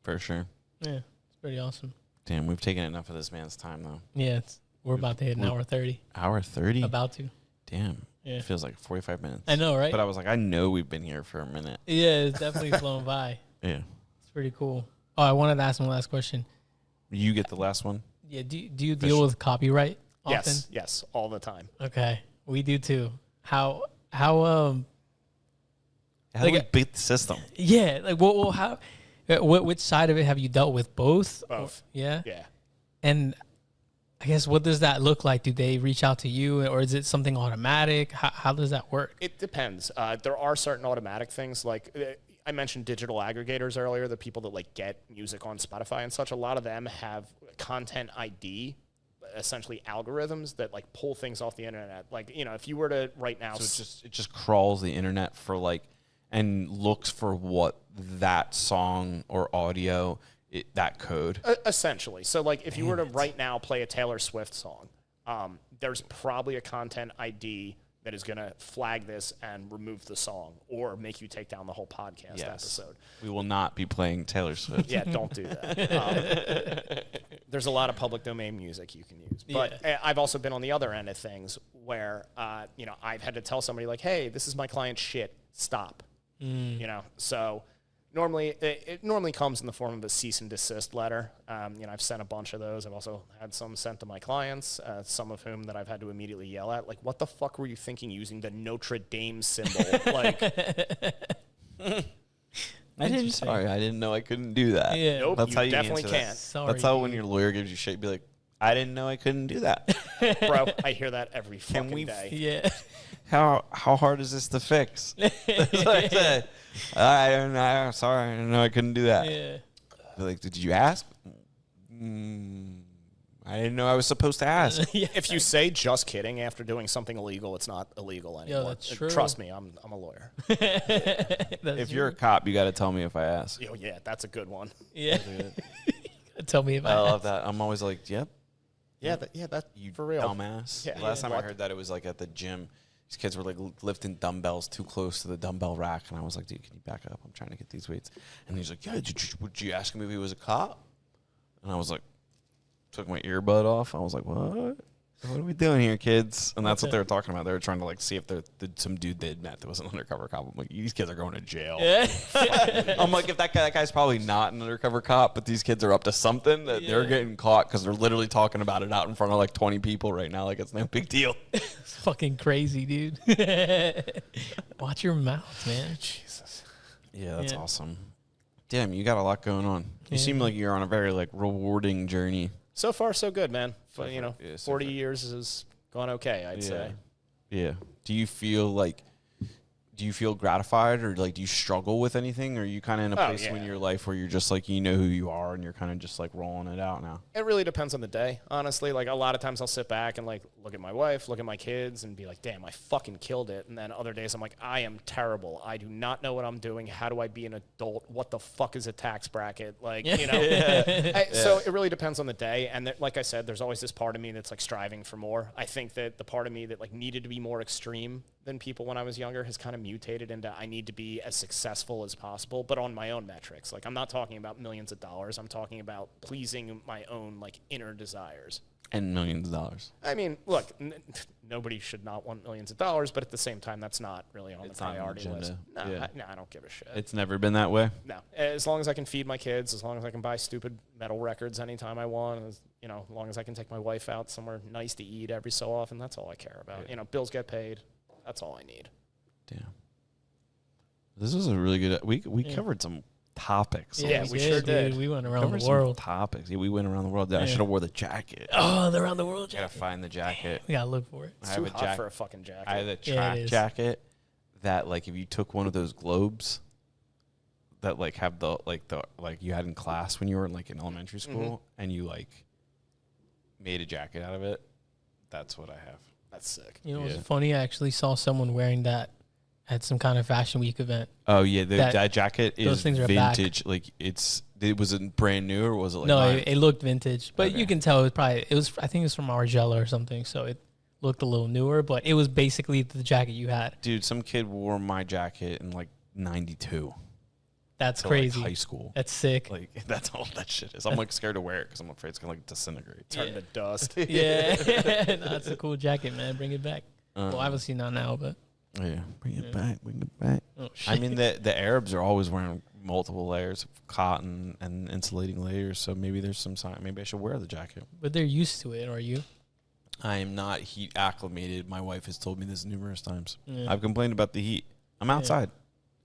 for sure. Yeah, it's pretty awesome. Damn, we've taken enough of this man's time, though. Yeah, we're about to hit an hour 30. Hour 30? About to. Damn. Yeah. It feels like 45 minutes. I know, right? But I was like, I know we've been here for a minute. Yeah, it's definitely flown by. Yeah. It's pretty cool. Oh, I wanted to ask one last question. You get the last one? Yeah, do you deal with copyright often? Yes, all the time. Okay, we do too. How How do we Like, beat the system? yeah, like how which side of it have you dealt with? Both? Both. Yeah. Yeah. And I guess what does that look like? Do they reach out to you, or is it something automatic? How does that work? It depends. There are certain automatic things like I mentioned digital aggregators earlier, the people that like get music on Spotify and such. A lot of them have content ID, essentially algorithms that like pull things off the internet. Like, if you were to right now, So it just crawls the internet for like, and looks for what that song or audio, that code. Essentially. So like if you were to right now play a Taylor Swift song, there's probably a content ID that is going to flag this and remove the song or make you take down the whole podcast episode. We will not be playing Taylor Swift. Yeah, don't do that. There's a lot of public domain music you can use. But I've also been on the other end of things where, I've had to tell somebody like, hey, this is my client's shit. Stop. So normally it normally comes in the form of a cease and desist letter. I've sent a bunch of those. I've also had some sent to my clients, some of whom that I've had to immediately yell at. Like, what the fuck were you thinking using the Notre Dame symbol? Like, I didn't know I couldn't do that. Yeah. nope, That's you how you definitely answer that. can't. Sorry, That's how when dude. your lawyer gives you shit, you be like, I didn't know I couldn't do that. Bro, I hear that every fucking we day. Yeah. How hard is this to fix? That's what I said. I don't know. Sorry, I didn't know I couldn't do that. Yeah. They're like, did you ask? I didn't know I was supposed to ask. If you say just kidding after doing something illegal, it's not illegal anymore. that's true. Trust me, I'm a lawyer. If you're a cop, you got to tell me if I ask. Oh, yeah, that's a good one. yeah. Tell me I about love that. I'm always like, yep, That's you for real. dumbass. Yeah. Last time I What? heard that, it was like at the gym. These kids were like lifting dumbbells too close to the dumbbell rack, and I was like, dude, can you back up? I'm trying to get these weights. And he's like, yeah, would you ask him if he was a cop? And I was like, took my earbud off. I was like, what? What are we doing here, kids? And that's what they were talking about. They were trying to like see if some dude they'd met that was an undercover cop. I'm like, these kids are going to jail. Yeah. I'm like, if that guy's probably not an undercover cop, but these kids are up to something that they're getting caught because they're literally talking about it out in front of like 20 people right now. Like it's no big deal. It's fucking crazy, dude. Watch your mouth, man. Jesus. Yeah, that's awesome. Damn, you got a lot going on. You seem like you're on a very like rewarding journey. So far, so good, man. But, you know, so 40 years has gone okay, I'd say. Yeah. Do you feel gratified or like do you struggle with anything? Or are you kind of in a place in your life where you're just like, you know who you are and you're kind of just like rolling it out now? It really depends on the day, honestly. Like a lot of times I'll sit back and like look at my wife, look at my kids and be like, damn, I fucking killed it. And then other days I'm like, I am terrible. I do not know what I'm doing. How do I be an adult? What the fuck is a tax bracket? Like, you know, so it really depends on the day. And like I said, there's always this part of me that's like striving for more. I think that the part of me that like needed to be more extreme than people when I was younger has kind of mutated into I need to be as successful as possible, but on my own metrics. Like I'm not talking about millions of dollars. I'm talking about pleasing my own like inner desires. And millions of dollars. I mean, look, nobody should not want millions of dollars, but at the same time, that's not really on the priority list. No, I don't give a shit. It's never been that way? No. As long as I can feed my kids, as long as I can buy stupid metal records anytime I want, as long as I can take my wife out somewhere nice to eat every so often, that's all I care about. Yeah. Bills get paid. That's all I need. Damn. This was a really good... We covered some topics. Yeah, we sure did. We went around the world. Topics. Yeah, we went around the world. I should have wore the jacket. Oh, the around the world jacket. Gotta find the jacket. We gotta look for it. It's too hot for a fucking jacket. I have a track jacket that, like, if you took one of those globes that, like, have the you had in class when you were in, like, in elementary school, and you, like, made a jacket out of it, that's what I have. That's sick. You know what's funny? I actually saw someone wearing that at some kind of Fashion Week event. Oh yeah, that jacket is vintage. Back. Like it was brand new, or was it like no? It looked vintage, but you can tell I think it was from Argella or something, so it looked a little newer. But it was basically the jacket you had. Dude, some kid wore my jacket in like '92. That's crazy. Like high school. That's sick. Like that's all that shit is. I'm like scared to wear it because I'm afraid it's gonna like disintegrate, turn to dust. Yeah, no, it's a cool jacket, man. Bring it back. Well, obviously not now, but. Yeah, bring it back. Oh, shit. I mean, the Arabs are always wearing multiple layers of cotton and insulating layers, so maybe there's some sign. Maybe I should wear the jacket. But they're used to it, are you? I am not heat acclimated. My wife has told me this numerous times. Yeah. I've complained about the heat. I'm outside.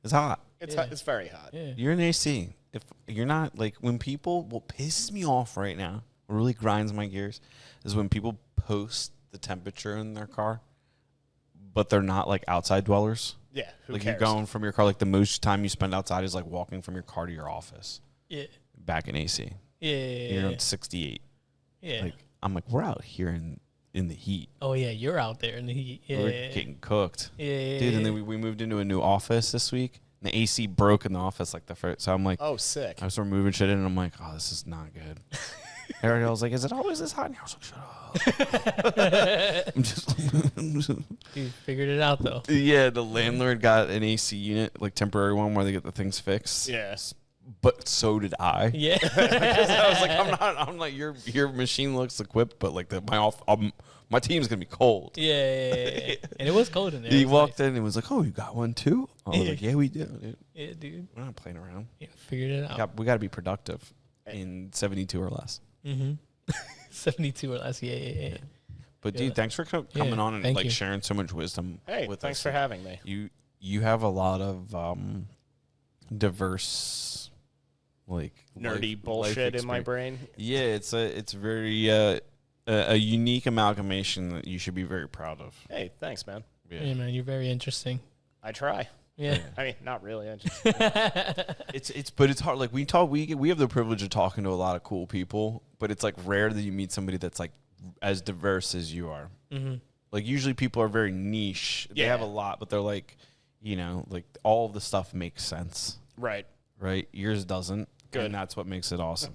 It's hot. It's very hot. Yeah. You're in AC. If you're not, like, when people, what pisses me off right now, what really grinds my gears, is when people post the temperature in their car, but they're not like outside dwellers. Yeah, who like cares? You're going from your car. Like the most time you spend outside is like walking from your car to your office. Yeah. Back in AC. Yeah. You're at 68. Yeah. Like I'm like, we're out here in the heat. Oh yeah, you're out there in the heat. Yeah. We're getting cooked. Yeah. Dude, and then we moved into a new office this week. And the AC broke in the office like the first. So I'm like, oh, sick. I started moving shit in, and I'm like, oh, this is not good. Ariel was like, is it always this hot? And I was like, shut up. I'm just Dude, figured it out though. Yeah, the landlord got an AC unit, like temporary one where they get the things fixed. Yes. But so did I. Yeah. Because I was like, I'm like, your machine looks equipped, but like my team's gonna be cold. Yeah. And it was cold in there. He walked in and was like, oh, you got one too? I was like, yeah, we do, dude. Yeah, dude. We're not playing around. Yeah, figured it out. We got to be productive in 72 or less. 72 or less. Yeah. But dude, thanks for coming on and like you. sharing so much wisdom. Hey, with thanks us. for having me. You have a lot of diverse, like nerdy bullshit in my brain. Yeah, it's very a unique amalgamation that you should be very proud of. Hey, thanks, man. Yeah, man, you're very interesting. I try. Yeah. I mean, not really. I just but it's hard. Like we have the privilege of talking to a lot of cool people, but it's like rare that you meet somebody that's like as diverse as you are. Mm-hmm. Like usually people are very niche. They have a lot, but they're like, like all of the stuff makes sense. Right. Yours doesn't. Good. And that's what makes it awesome.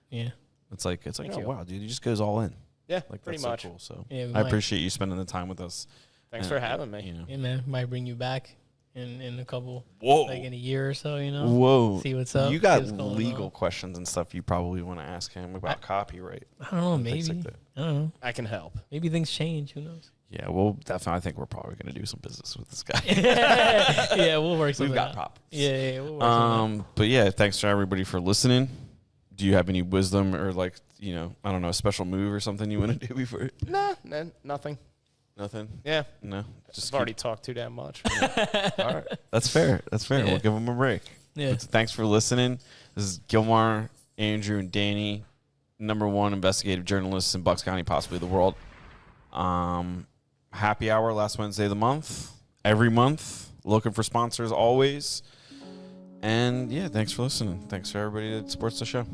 Yeah. It's like, oh wow, dude, he just goes all in. Yeah, like pretty that's much. So cool. So yeah, I appreciate you spending the time with us. Thanks for having me. Yeah, man. Might bring you back. in a couple, Whoa. like in a year or so, you know. Whoa. See what's up. You got see what's going legal on. questions and stuff you probably want to ask him about copyright. I don't know. and things Maybe. like that. I don't know. I can help. Maybe things change. Who knows? Yeah, well, definitely. I think we're probably going to do some business with this guy. Yeah, we'll work something We've got out. properties. Yeah, we'll work something out. But yeah, thanks to everybody for listening. Do you have any wisdom or like, I don't know, a special move or something you want to do before? Nah, nothing. Nothing? Yeah. No. I've already talked too damn much. All right. That's fair. Yeah. We'll give them a break. Yeah. But thanks for listening. This is Gilmar, Andrew, and Danny, #1 investigative journalists in Bucks County, possibly the world. Happy hour last Wednesday of the month. Every month. Looking for sponsors always. And yeah, thanks for listening. Thanks for everybody that supports the show.